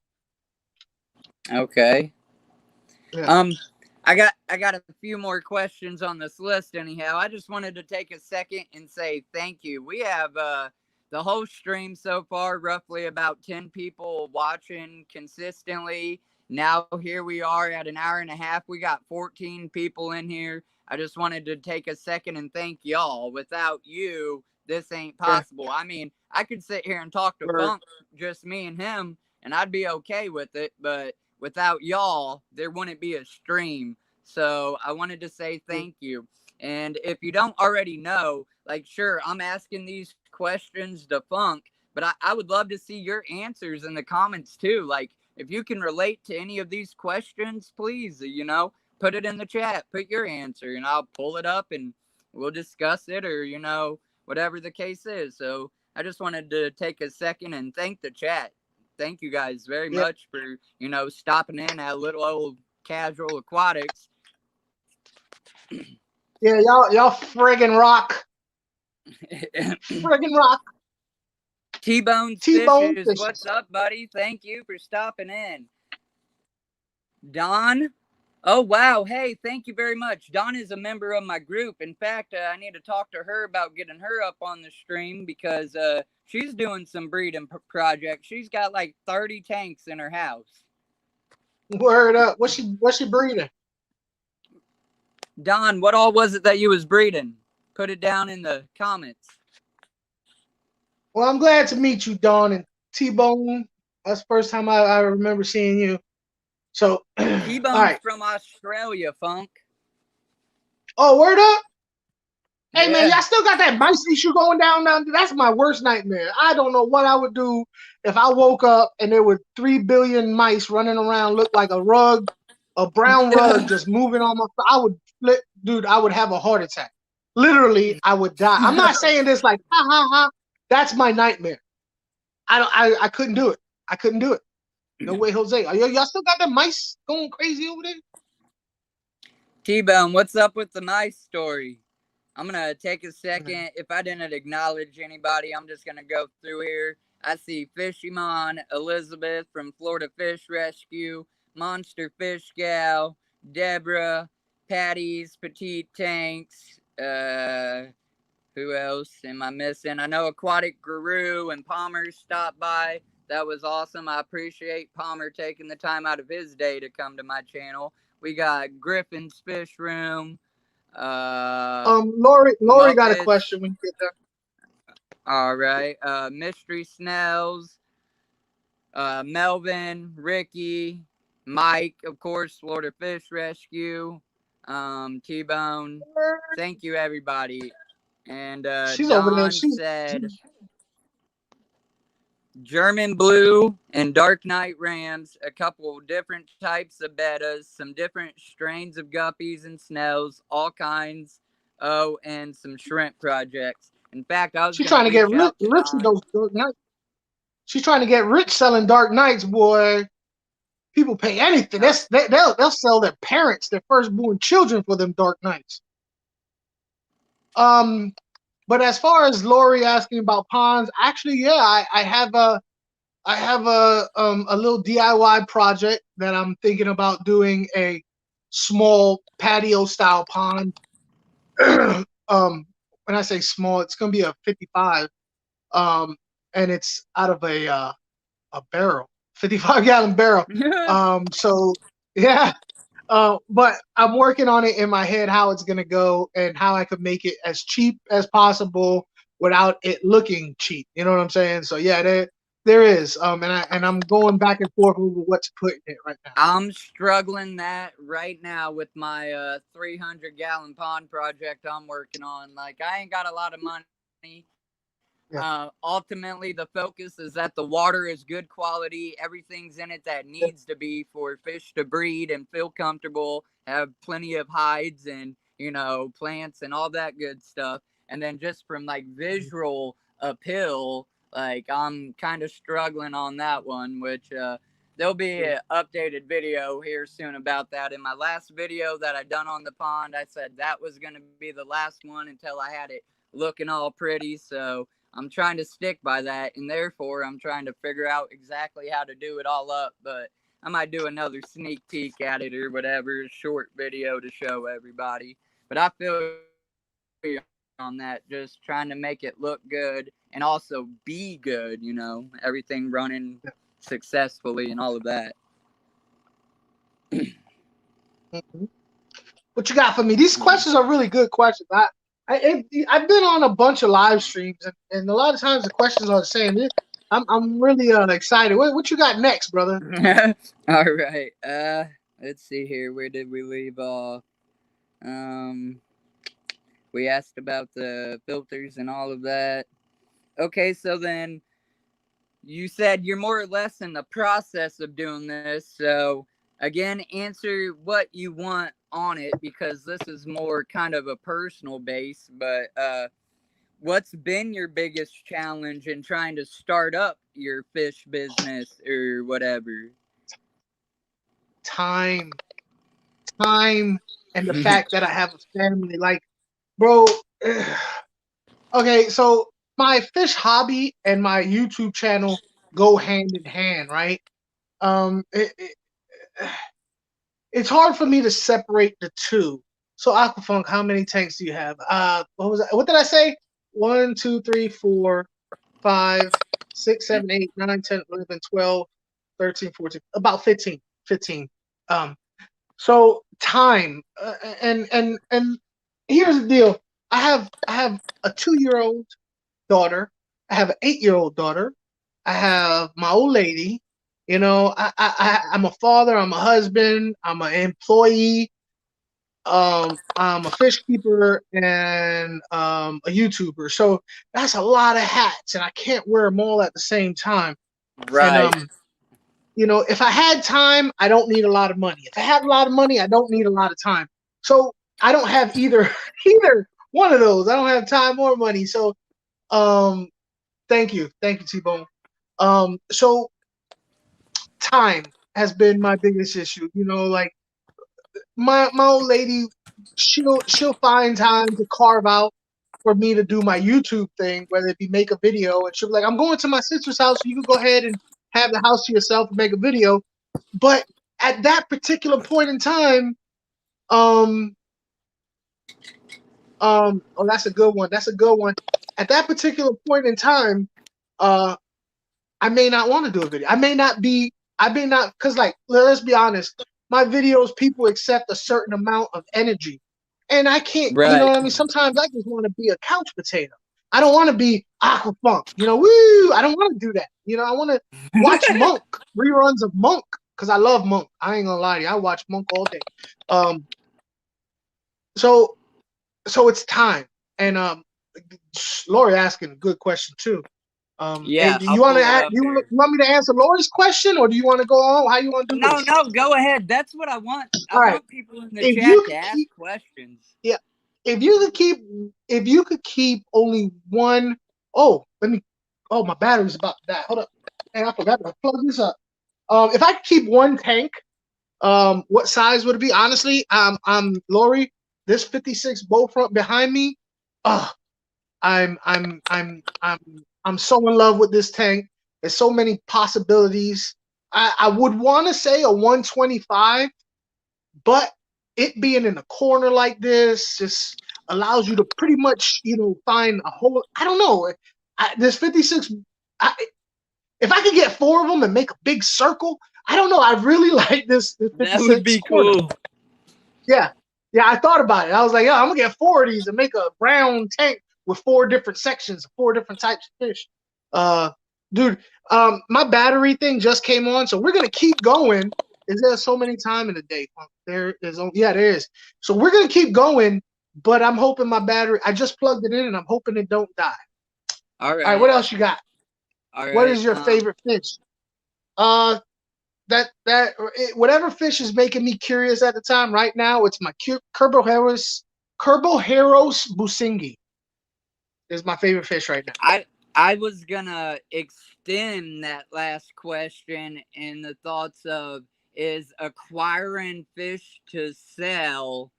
Okay. Yeah. I got a few more questions on this list anyhow. I just wanted to take a second and say thank you. We have the whole stream so far, roughly about 10 people watching consistently. Now here we are at an hour and a half. We got 14 people in here. I just wanted to take a second and thank y'all. Without you, this ain't possible. Yeah. I mean, I could sit here and talk to Funk, just me and him, and I'd be okay with it, but without y'all, there wouldn't be a stream. So I wanted to say thank you. And if you don't already know, like, sure, I'm asking these questions to Funk, but I would love to see your answers in the comments too. Like, if you can relate to any of these questions, please, you know, put it in the chat, put your answer, and I'll pull it up and we'll discuss it, or, you know, whatever the case is. So I just wanted to take a second and thank the chat. Thank you guys very much for, you know, stopping in at little old casual aquatics. Yeah, y'all friggin' rock. Friggin' rock. T-Bone Fishes, what's up, buddy? Thank you for stopping in. Dawn. Oh, wow. Hey, thank you very much. Dawn is a member of my group. In fact, I need to talk to her about getting her up on the stream because she's doing some breeding projects. She's got like 30 tanks in her house. Word up. What's she breeding? Don, what all was it that you was breeding? Put it down in the comments. Well, I'm glad to meet you, Dawn and T-Bone. That's the first time I remember seeing you. So T-Bone's from Australia, Funk. Oh, word up. Hey, man, y'all still got that mice issue going down now? That's my worst nightmare. I don't know what I would do if I woke up and there were 3 billion mice running around, looked like a rug, a brown rug just moving on my. I would flip, dude. I would have a heart attack. Literally, I would die. I'm not saying this like ha ha ha. That's my nightmare. I couldn't do it. I couldn't do it. No way, Jose. Y'all still got the mice going crazy over there? T-Bone, what's up with the mice story? I'm going to take a second. If I didn't acknowledge anybody, I'm just going to go through here. I see Fishymon, Elizabeth from Florida Fish Rescue, Monster Fish Gal, Deborah, Patty's Petite Tanks. Who else am I missing? I know Aquatic Guru and Palmer stopped by. That was awesome. I appreciate Palmer taking the time out of his day to come to my channel. We got Griffin's Fish Room. Lori got a question when you get there. All right. Mystery Snells, Melvin, Ricky, Mike, of course, Florida Fish Rescue, T-Bone. Thank you, everybody. And Dawn said German Blue and Dark Knight Rams, a couple different types of bettas, some different strains of guppies and snails, all kinds. Oh, and some shrimp projects. In fact, I was She's going to trying to get reach out to rich with Don. those Dark Knights. She's trying to get rich selling Dark Knights, boy. People pay anything. They'll sell their parents, their firstborn children, for them Dark Knights. But as far as Lori asking about ponds, actually, yeah, I have a little DIY project that I'm thinking about doing, a small patio style pond. When I say small, it's gonna be a 55, and it's out of a barrel, 55-gallon barrel. So yeah. But I'm working on it in my head, how it's gonna go and how I could make it as cheap as possible without it looking cheap. You know what I'm saying? So yeah, there is. And I'm going back and forth over what to put in it right now. I'm struggling that right now with my 300-gallon pond project I'm working on. Like, I ain't got a lot of money. Yeah. Ultimately, the focus is that the water is good quality. Everything's in it that needs to be for fish to breed and feel comfortable, have plenty of hides and, you know, plants and all that good stuff. And then just from like visual appeal, like I'm kind of struggling on that one, which there'll be an updated video here soon about that. In my last video that I done on the pond, I said that was going to be the last one until I had it looking all pretty. So I'm trying to stick by that, and therefore I'm trying to figure out exactly how to do it all up. But I might do another sneak peek at it or whatever, short video to show everybody. But I feel on that, just trying to make it look good and also be good, you know, everything running successfully and all of that. What you got for me? These questions are really good questions. I've been on a bunch of live streams, and a lot of times the questions are the same. I'm really excited. What you got next, brother? All right. Let's see here. Where did we leave off? We asked about the filters and all of that. Okay, so then you said you're more or less in the process of doing this. So again, answer what you want on it, because this is more kind of a personal base. But what's been your biggest challenge in trying to start up your fish business or whatever? Time, and the fact that I have a family. Like, bro, okay, so my fish hobby and my YouTube channel go hand in hand, right? It's hard for me to separate the two. So Aquafunk, how many tanks do you have? What was that? What did I say? 1, 2, 3, 4, 5, 6, 7, 8, 9, 10, 11, 12, 13, 14, about 15. So time, and here's the deal. I have a 2-year-old daughter. I have an 8-year-old daughter. I have my old lady. You know, I'm a father. I'm a husband. I'm an employee. I'm a fish keeper and a YouTuber. So that's a lot of hats, and I can't wear them all at the same time. Right. And you know, if I had time, I don't need a lot of money. If I had a lot of money, I don't need a lot of time. So I don't have either one of those. I don't have time or money. So thank you, T-Bone. So time has been my biggest issue. You know, like my old lady, she'll find time to carve out for me to do my YouTube thing, whether it be make a video, and she'll be like, I'm going to my sister's house, so you can go ahead and have the house to yourself and make a video. But at that particular point in time, oh, that's a good one. That's a good one. At that particular point in time, I may not want to do a video. I may not, because like, let's be honest, my videos, people accept a certain amount of energy. And I can't, Right. You know what I mean? Sometimes I just want to be a couch potato. I don't want to be aquafunk, you know, woo! I don't want to do that. You know, I want to watch Monk, reruns of Monk, because I love Monk. I ain't gonna lie to you. I watch Monk all day. So it's time. And Lori asking a good question too. Yeah, you want me to answer Lori's question, or do you want to go on? How you want to do this? No, go ahead. That's what I want. I want people in the chat to ask questions. Yeah, if you could keep only one, oh, my battery's about to die. Hold up. And I forgot to plug this up. If I could keep one tank, what size would it be? Honestly, I'm Lori, this 56 Bowfront behind me. I'm so in love with this tank. There's so many possibilities. I would want to say a 125, but it being in a corner like this just allows you to pretty much, find a whole. I don't know. This 56. If I could get 4 of them and make a big circle, I don't know. I really like this 56 That would be corner. cool. Yeah. I thought about it. I was like, I'm gonna get 4 of these and make a round tank with 4 different sections, 4 different types of fish. Dude, my battery thing just came on, so we're gonna keep going. Is there so many time in the day? There is. Yeah, there is. So we're gonna keep going, but I'm hoping my battery. I just plugged it in, and I'm hoping it don't die. All right. All right. What else you got? All right. What is your favorite fish? Whatever fish is making me curious at the time. Right now, it's my Kerboheros busingi is my favorite fish right now. I was gonna extend that last question in the thoughts of, is acquiring fish to sell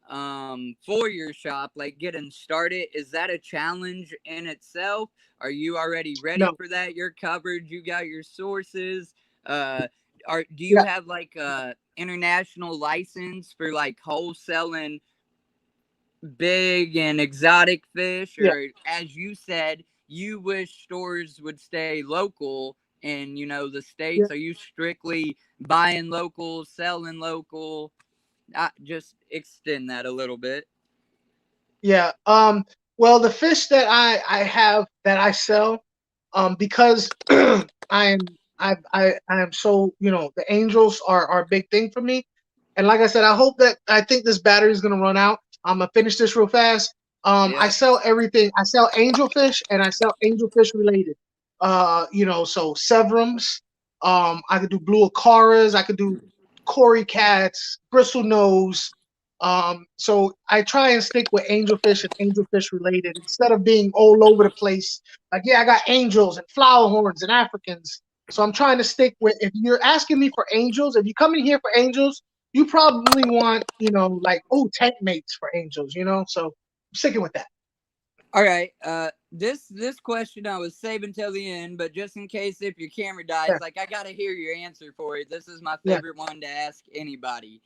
for your shop, like getting started, is that a challenge in itself? Are you already ready for that? You're covered, you got your sources. Do you have like a international license for like wholesaling big and exotic fish? Or as you said, you wish stores would stay local in, the States. Are you strictly buying local, selling local? Just extend that a little bit. Yeah. Well, the fish that I have that I sell, because I am so, the angels are a big thing for me. And like I said, I think this battery is gonna run out. I'm gonna finish this real fast. I sell everything. I sell angelfish and I sell angelfish related. So severums. I could do blue acaras. I could do cory cats, bristle nose. So I try and stick with angelfish and angelfish related instead of being all over the place. Like, I got angels and flower horns and Africans. So I'm trying to stick with, if you're asking me for angels, if you come in here for angels, you probably want, tank mates for angels, so I'm sticking with that. All right. This question I was saving till the end, but just in case if your camera dies, I gotta hear your answer for it. This is my favorite one to ask anybody.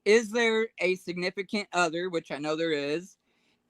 Is there a significant other, which I know there is,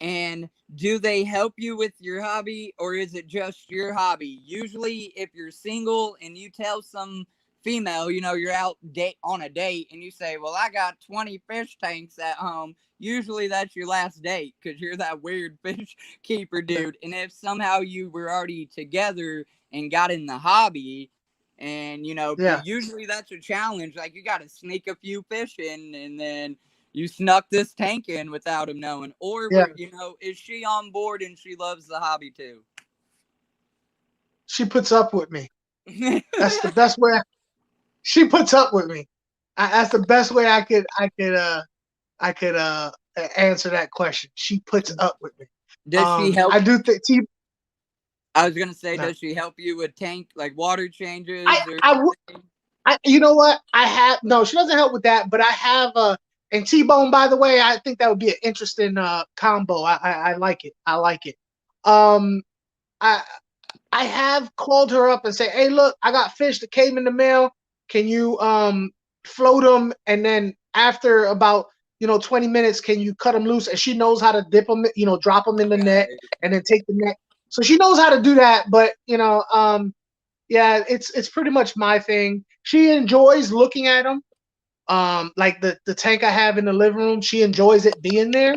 and do they help you with your hobby, or is it just your hobby? Usually if you're single and you tell some female, you're out on a date and you say, well, I got 20 fish tanks at home, usually that's your last date because you're that weird fish keeper dude. And if somehow you were already together and got in the hobby, and usually that's a challenge. Like, you got to sneak a few fish in, and then you snuck this tank in without him knowing. Or is she on board and she loves the hobby too? She puts up with me. That's the best way. She puts up with me. That's the best way I could answer that question. She puts up with me. Does she help? I do think. I was gonna say, does she help you with tank, like water changes? You know what? No, she doesn't help with that, but I have and T-Bone, by the way, I think that would be an interesting combo. I like it. I like it. I have called her up and say, hey, look, I got fish that came in the mail. Can you float them? And then after about 20 minutes, can you cut them loose? And she knows how to dip them, drop them in the net and then take the net. So she knows how to do that, but it's pretty much my thing. She enjoys looking at them. Like the tank I have in the living room, she enjoys it being there.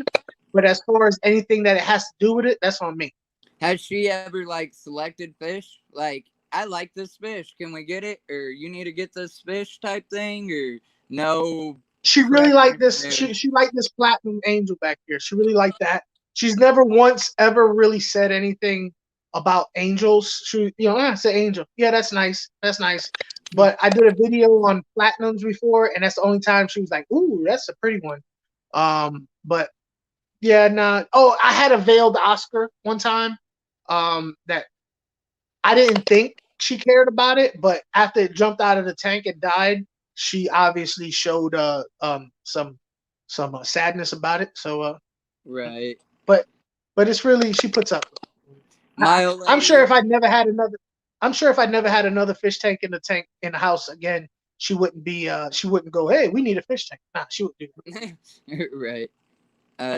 But as far as anything that it has to do with it, that's on me. Has she ever selected fish? Like, I like this fish. Can we get it? Or you need to get this fish type thing? Or no? She really liked this. She liked this platinum angel back here. She really liked that. She's never once ever really said anything about angels. She, I said angel. Yeah, that's nice. That's nice. But I did a video on platinums before, and that's the only time she was like, "Ooh, that's a pretty one." But yeah, nah. Oh, I had a veiled Oscar one time. That I didn't think she cared about it, but after it jumped out of the tank and died, she obviously showed some sadness about it. So Right. but it's really, she puts up. My old I'm sure lady. if I'd never had another, I'm sure if I'd never had another fish tank in the house again, she wouldn't be she wouldn't go, hey, we need a fish tank. Nah, she would do Right.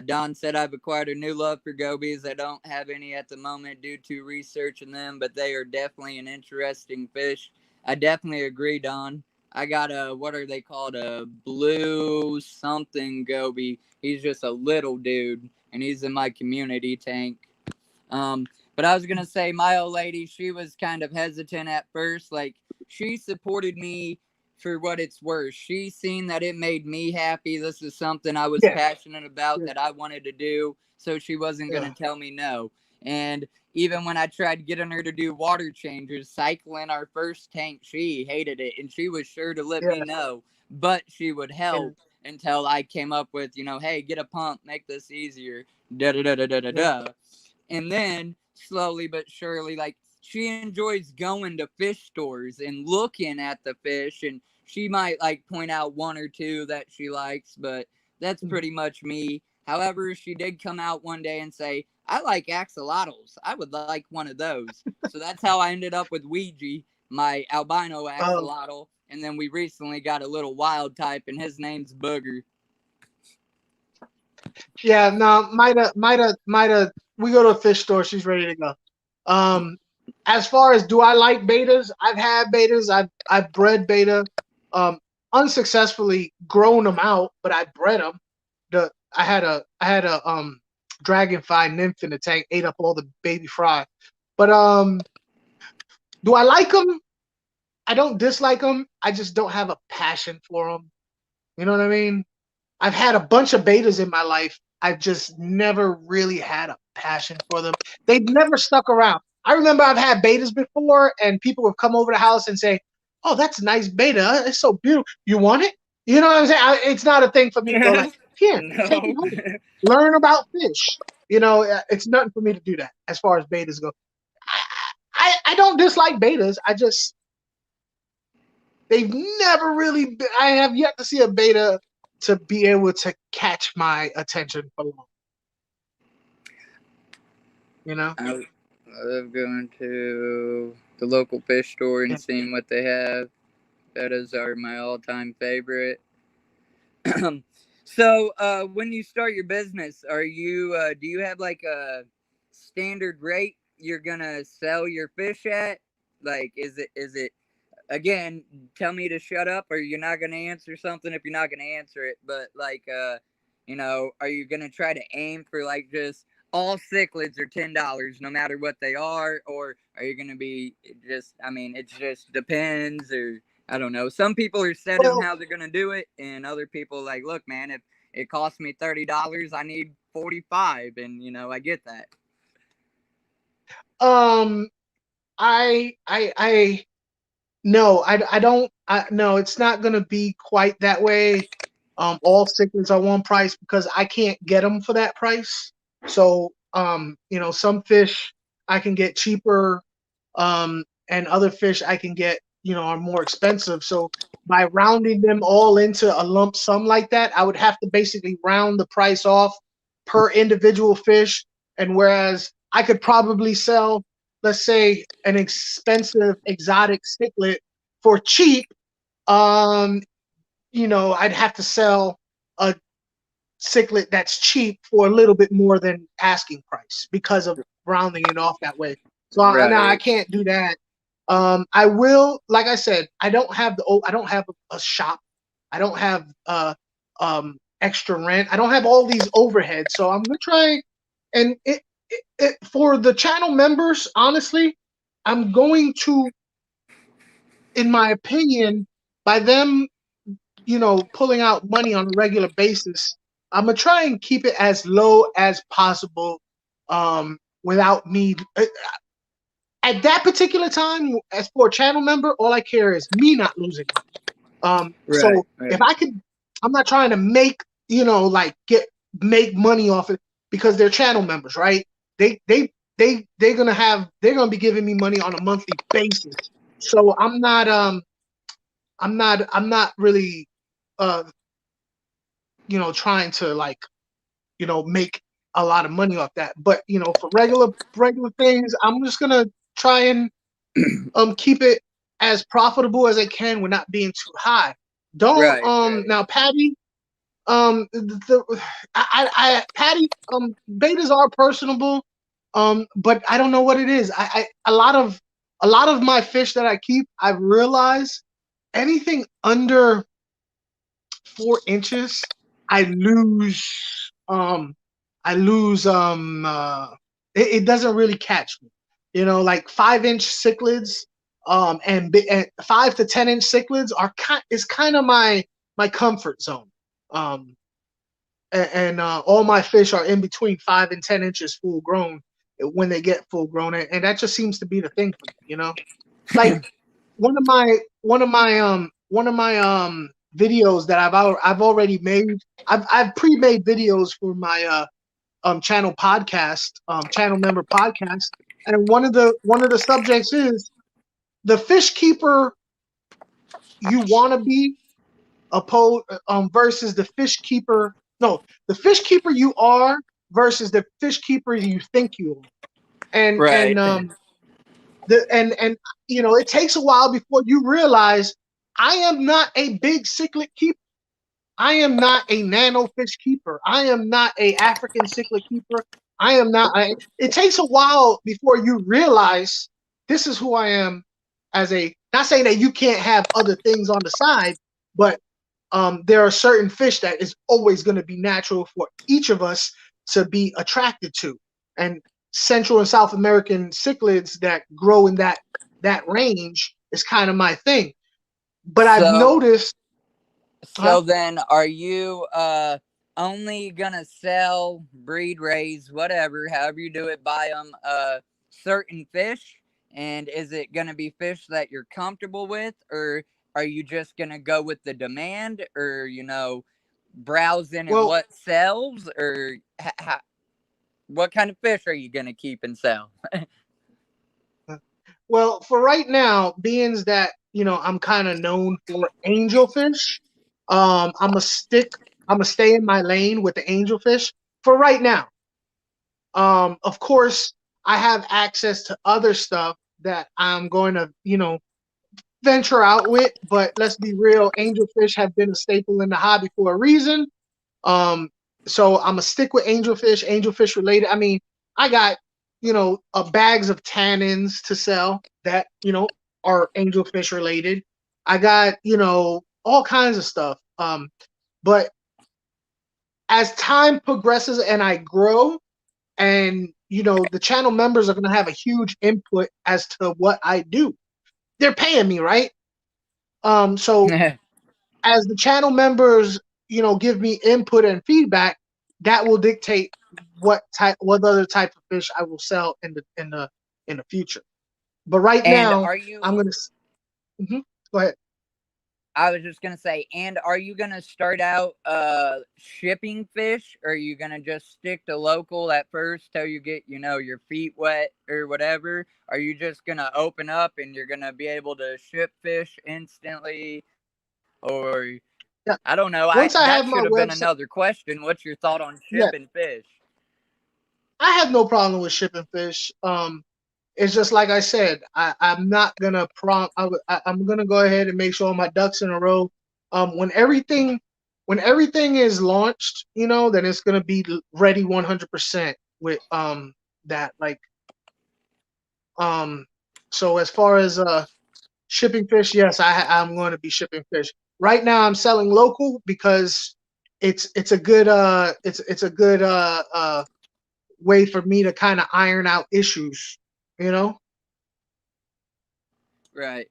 Don said I've acquired a new love for gobies. I don't have any at the moment due to researching them, but they are definitely an interesting fish. I definitely agree, Don. I got a, what are they called? A blue something goby. He's just a little dude, and he's in my community tank. Um, but I was gonna say, my old lady, she was kind of hesitant at first. Like, she supported me for what it's worth. She seen that it made me happy. This is something I was Yeah, passionate about, yeah, that I wanted to do. So she wasn't yeah, gonna tell me no. And even when I tried getting her to do water changes, cycling our first tank, she hated it, and she was sure to let me yeah, know. But she would yeah, help until I came up with, hey, get a pump, make this easier. Da da da da da da yeah. da. And then slowly but surely, like, she enjoys going to fish stores and looking at the fish, and she might like point out one or two that she likes, but that's pretty much me. However, she did come out one day and say, I like axolotls, I would like one of those. So that's how I ended up with Ouija, my albino Um, axolotl. And then we recently got a little wild type, and his name's Booger. yeah, no, might have. We go to a fish store. She's ready to go. As far as do I like betas? I've had betas. I've bred beta. Um, Unsuccessfully grown them out, but I bred them. I had a dragonfly nymph in the tank, ate up all the baby fry. But do I like them? I don't dislike them. I just don't have a passion for them. You know what I mean? I've had a bunch of betas in my life. I've just never really had a passion for them. They've never stuck around. I remember I've had betas before, and people would come over the house and say, "Oh, that's a nice beta. It's so beautiful. You want it?" You know what I'm saying? It's not a thing for me to go like, "Here, take it No. home. Learn about fish." It's nothing for me to do that as far as betas go. I don't dislike betas. I just they've never really been, I have yet to see a beta to be able to catch my attention for long. You know? I love going to the local fish store Yeah. and seeing what they have. Bettas are my all-time favorite. So, when you start your business, do you have like a standard rate you're gonna sell your fish at? Like, is it again? Tell me to shut up, or you're not gonna answer something if you're not gonna answer it. But like, are you gonna try to aim for like just all cichlids are $10 no matter what they are, or are you gonna be just? I mean, it just depends, or I don't know. Some people are set on Well, how they're gonna do it, and other people like, look, man, if it costs me $30, I need 45, and I get that. um, I no, I don't. No, it's not gonna be quite that way. All cichlids are one price because I can't get them for that price. So, some fish I can get cheaper, and other fish I can get, are more expensive. So by rounding them all into a lump sum like that, I would have to basically round the price off per individual fish. And whereas I could probably sell, let's say, an expensive exotic cichlid for cheap, um, I'd have to sell a cichlid that's cheap for a little bit more than asking price because of rounding it off that way. So now I Right. can't do that. I will, like I said, I don't have a shop. I don't have extra rent. I don't have all these overheads. So I'm gonna try, and for the channel members, honestly, I'm going to, in my opinion, by them, pulling out money on a regular basis, I'm gonna try and keep it as low as possible, without me. At that particular time, as for a channel member, all I care is me not losing money. Right. So if Right. I could, I'm not trying to make, like get make money off it because they're channel members, right? They're gonna be giving me money on a monthly basis. So I'm not really trying to like make a lot of money off that. But for regular things, I'm just gonna try and keep it as profitable as I can without being too high. Don't Right. now, Patty. Patty. Betas are personable. But I don't know what it is. A lot of my fish that I keep, I've realized anything under 4 inches, I lose. I lose. It doesn't really catch me. Like 5-inch cichlids, and 5 to 10-inch cichlids is kind of my comfort zone. And all my fish are in between 5 and 10 inches full grown when they get full grown, and that just seems to be the thing for me. Like one of my videos that I've already made. I've pre-made videos for my channel member podcast, and one of the subjects is the fish keeper you want to be versus the fish keeper. No, the fish keeper you are versus the fish keeper you think you are. And it takes a while before you realize I am not a big cichlid keeper. I am not a nano fish keeper. I am not a African cichlid keeper. I am not. It takes a while before you realize this is who I am not saying that you can't have other things on the side, but there are certain fish that is always going to be natural for each of us to be attracted to. And Central and South American cichlids that grow in that range is kind of my thing. But I've noticed. So then, are you only gonna sell, breed, raise, whatever, however you do it, buy them certain fish? And is it gonna be fish that you're comfortable with, or are you just gonna go with the demand, or browsing and what sells, or what kind of fish are you gonna keep and sell? Well, for right now, being that I'm kind of known for angelfish, I'm gonna stay in my lane with the angelfish for right now. Of course, I have access to other stuff that I'm going to venture out with, but let's be real, angelfish have been a staple in the hobby for a reason. So I'm gonna stick with angelfish related. I mean, I got bags of tannins to sell that are angelfish related. I got all kinds of stuff. But as time progresses and I grow, and the channel members are gonna have a huge input as to what I do. They're paying me, right? So as the channel members, give me input and feedback, that will dictate what other type of fish I will sell in the future. But right now, I'm gonna go ahead. I was just gonna say, and are you gonna start out shipping fish, or are you gonna just stick to local at first till you get your feet wet or whatever? Are you just gonna open up and you're gonna be able to ship fish instantly, or Yeah. I don't know. Once I That have my should have been website, another question. What's your thought on yeah, shipping fish? I have no problem with shipping fish. It's just like I said, I'm not gonna I'm gonna go ahead and make sure all my ducks in a row. When everything is launched, then it's gonna be ready 100% with that like So as far as shipping fish, yes, I'm going to be shipping fish. Right now, I'm selling local because it's a good way for me to kind of iron out issues, Right.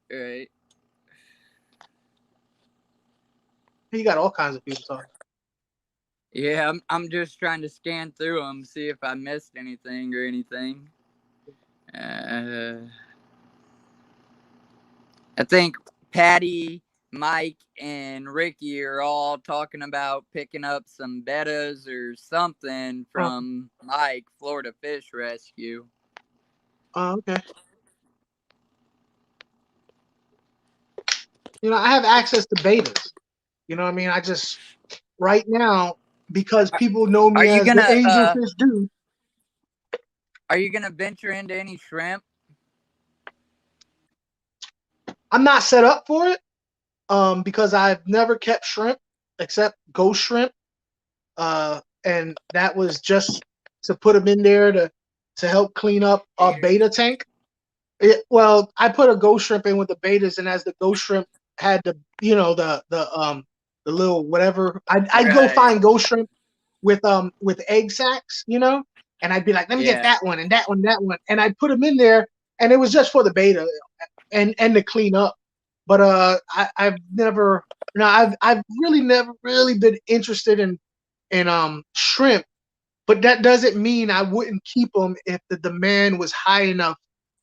You got all kinds of people talking. Yeah, I'm just trying to scan through them, see if I missed anything or anything. I think Patty Mike and Ricky are all talking about picking up some bettas or something from Mike, Florida Fish Rescue. Oh, okay. You know, I have access to betas. You know what I mean? I just, right now, because people know Are me you as the gonna Angelfish dude. Are you gonna venture into any shrimp? I'm not set up for it, because I've never kept shrimp except ghost shrimp, and that was just to put them in there to help clean up a beta tank. Well, I put a ghost shrimp in with the betas, and as the ghost shrimp had the, you know, the little whatever, I'd go find ghost shrimp with egg sacs, you know, and I'd be like, let me get that one and that one, that one, and I'd put them in there, and it was just for the beta and to clean up. But I've never, you know, I've really never really been interested in shrimp, but that doesn't mean I wouldn't keep them if the demand was high enough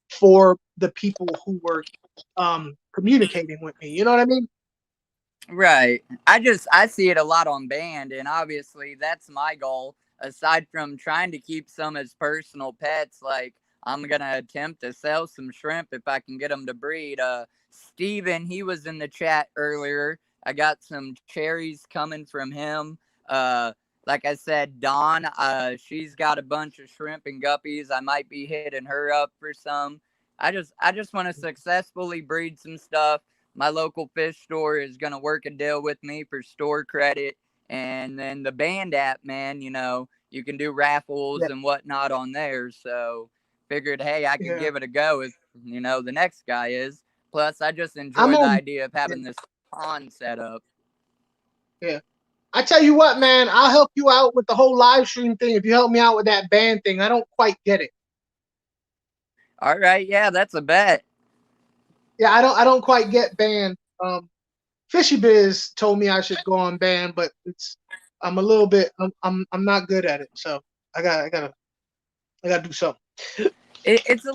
for the people who were communicating with me. You know what I mean? Right. I see it a lot on band, and obviously that's my goal. Aside from trying to keep some as personal pets, like I'm gonna attempt to sell some shrimp if I can get them to breed. Steven, he was in the chat earlier. I got some cherries coming from him. Like I said, Dawn, she's got a bunch of shrimp and guppies. I might be hitting her up for some. I just want to successfully breed some stuff. My local fish store is going to work a deal with me for store credit. And then the band app, man, you know, you can do raffles and whatnot on there. So figured, hey, I could give it a go if, you know, the next guy is. Plus, I just enjoy the idea of having this pond set up. Yeah. I tell you what, man, I'll help you out with the whole live stream thing if you help me out with that band thing. I don't quite get it. All right. Yeah, that's a bet. Yeah, I don't quite get band. Fishy Biz told me I should go on band, but I'm a little bit I'm not good at it, so I gotta do something. It's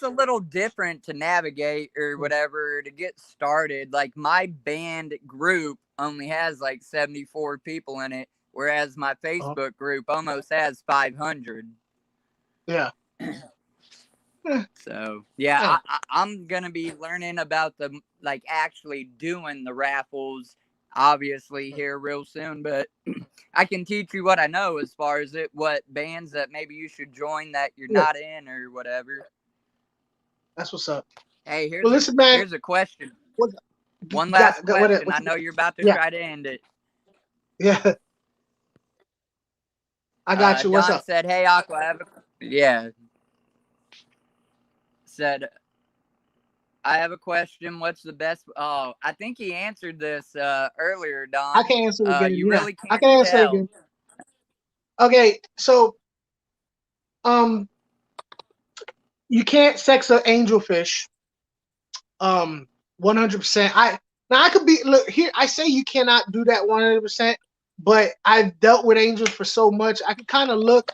a little different to navigate or whatever to get started. Like my band group only has like 74 people in it, whereas my Facebook group almost has 500. Yeah. So yeah, I'm gonna be learning about the like actually doing the raffles, obviously here real soon. But I can teach you what I know as far as what bands that maybe you should join that you're not in or whatever. That's what's up. Hey, here's here's a question. One last question. I know you're about to try to end it. Yeah. I got you. What's Don up? said, "Hey, Aqua, said, I have a question. What's the best? Oh, I think he answered this earlier, Don. I can answer it again. You really can't I can answer tell. it again. Okay, so you can't sex an angelfish 100%. I could be, look here, I say you cannot do that 100%, but I've dealt with angels for so much. I can kind of look,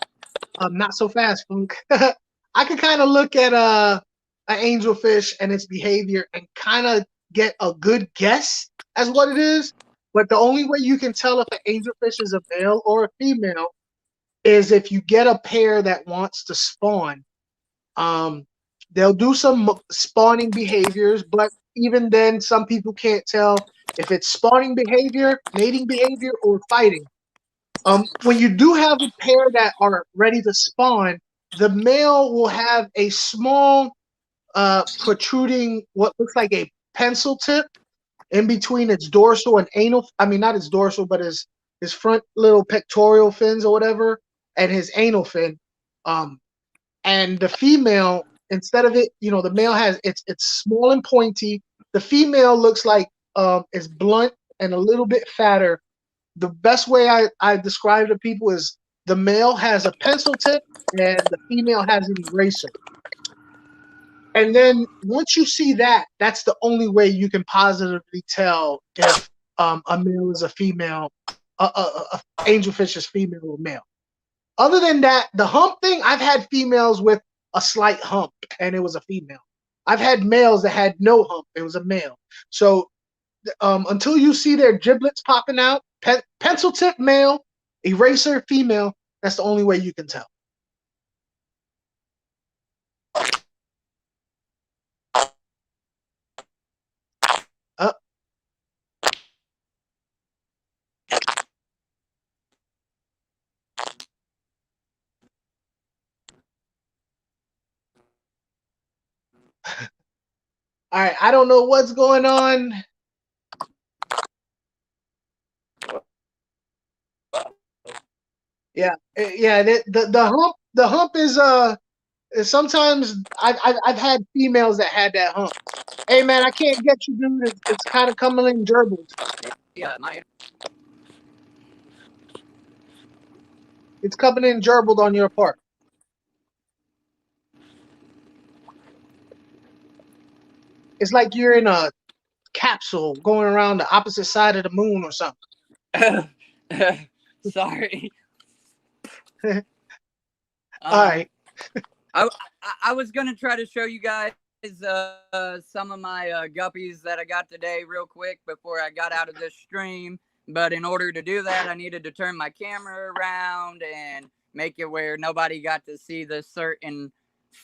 not so fast, Funk. I can kind of look at an angelfish and its behavior and kind of get a good guess as what it is. But the only way you can tell if an angelfish is a male or a female is if you get a pair that wants to spawn. They'll do some spawning behaviors, but even then, some people can't tell if it's spawning behavior, mating behavior, or fighting. When you do have a pair that are ready to spawn, the male will have a small protruding, what looks like a pencil tip in between its dorsal and anal. I mean, not its dorsal, but his front little pectoral fins or whatever, and his anal fin. And the female, instead of it, you know, the male has it's small and pointy. The female looks like is blunt and a little bit fatter. The best way I describe to people is the male has a pencil tip and the female has an eraser. And then once you see that, that's the only way you can positively tell if a male is a female, angelfish is female or male. Other than that, the hump thing, I've had females with a slight hump, and it was a female. I've had males that had no hump, it was a male. So until you see their giblets popping out, pencil tip male, eraser female, that's the only way you can tell. All right, I don't know what's going on. Yeah, yeah. The hump is sometimes I've had females that had that hump. Hey man, I can't get you, dude. It's kind of coming in gerbled. Yeah, It's coming in gerbled on your part. It's like you're in a capsule going around the opposite side of the moon or something. Sorry. All right. I was gonna try to show you guys some of my guppies that I got today real quick before I got out of this stream. But in order to do that, I needed to turn my camera around and make it where nobody got to see the certain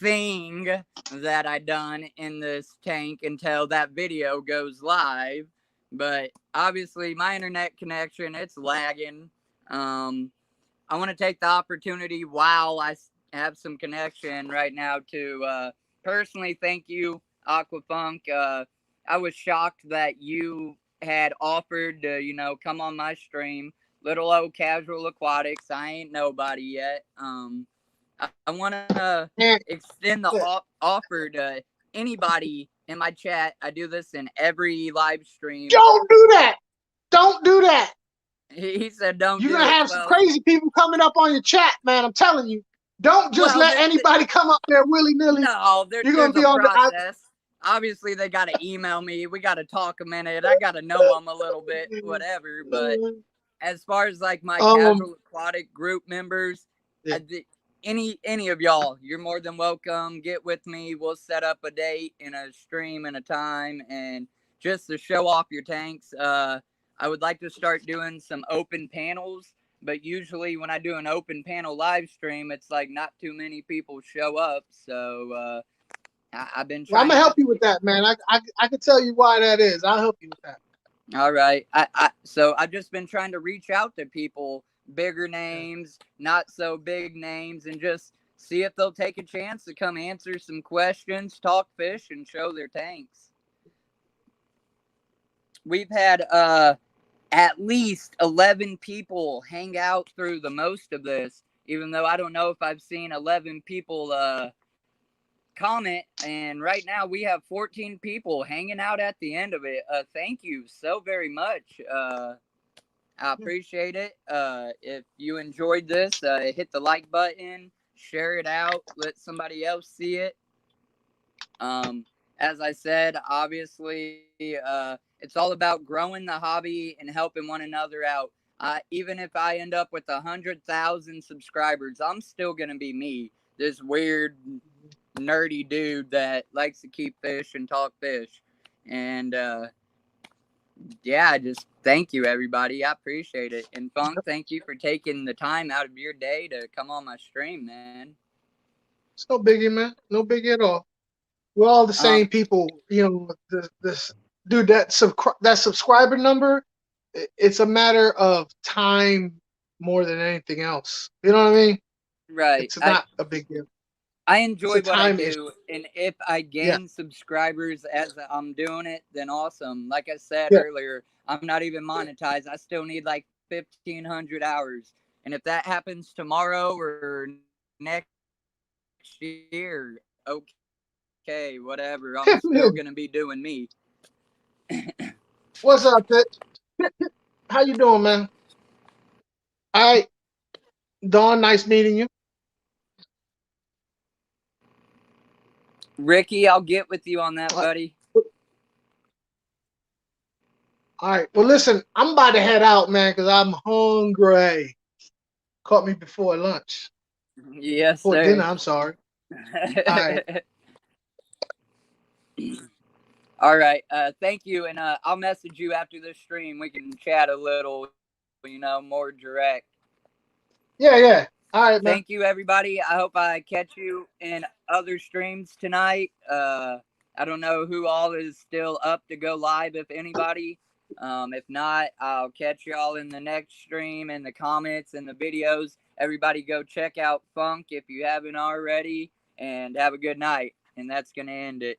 thing that I done in this tank until that video goes live. But obviously my internet connection, it's lagging. I want to take the opportunity while I have some connection right now to personally thank you, Aquafunk. I was shocked that you had offered to, come on my stream. Little old casual aquatics. I ain't nobody yet. I want to extend the offer to anybody in my chat. I do this in every live stream. Don't do that. Don't do that. He said, "Don't." You're gonna have some crazy people coming up on your chat, man. I'm telling you. Don't just let anybody come up there willy nilly. No, you're gonna be on process. Obviously, they got to email me. We got to talk a minute. I got to know them a little bit, whatever. But as far as like my casual aquatic group members, any of y'all, you're more than welcome. Get with me. We'll set up a date and a stream and a time, and just to show off your tanks. I would like to start doing some open panels, but usually when I do an open panel live stream, it's like not too many people show up. So I've been trying. Well, I'm gonna help you with that, man. I can tell you why that is. I'll help you with that. All right. So I've just been trying to reach out to people, bigger names, not so big names, and just see if they'll take a chance to come answer some questions, talk fish, and show their tanks. We've had at least 11 people hang out through the most of this, even though I don't know if I've seen 11 people comment. And right now we have 14 people hanging out at the end of it. Thank you so very much. I appreciate it. If you enjoyed this, hit the like button, share it out, let somebody else see it. As I said, obviously, it's all about growing the hobby and helping one another out. Even if I end up with 100,000 subscribers, I'm still going to be me, this weird, nerdy dude that likes to keep fish and talk fish. And, yeah, just thank you, everybody. I appreciate it. And Funk, thank you for taking the time out of your day to come on my stream, man. It's no biggie, man. No biggie at all. We're all the same people, this dude, that subscriber number, it's a matter of time more than anything else. You know what I mean? Right. It's not a big deal. I enjoy what I do, and if I gain subscribers as I'm doing it, then awesome. Like I said earlier, I'm not even monetized. I still need like 1,500 hours. And if that happens tomorrow or next year, okay, whatever. I'm still gonna be doing me. What's up, Pitch? How you doing, man? All right, Dawn. Nice meeting you. Ricky, I'll get with you on that, buddy. All right. Well, listen, I'm about to head out, man, because I'm hungry. Caught me before lunch. Yes, before sir. dinner. I'm sorry. All right. All right. Thank you. And I'll message you after the stream. We can chat a little, more direct. Yeah. All right, man. Thank you, everybody. I hope I catch you in other streams tonight. I don't know who all is still up to go live, if anybody. If not, I'll catch y'all in the next stream, in the comments and the videos. Everybody go check out Funk if you haven't already, and have a good night. And that's going to end it.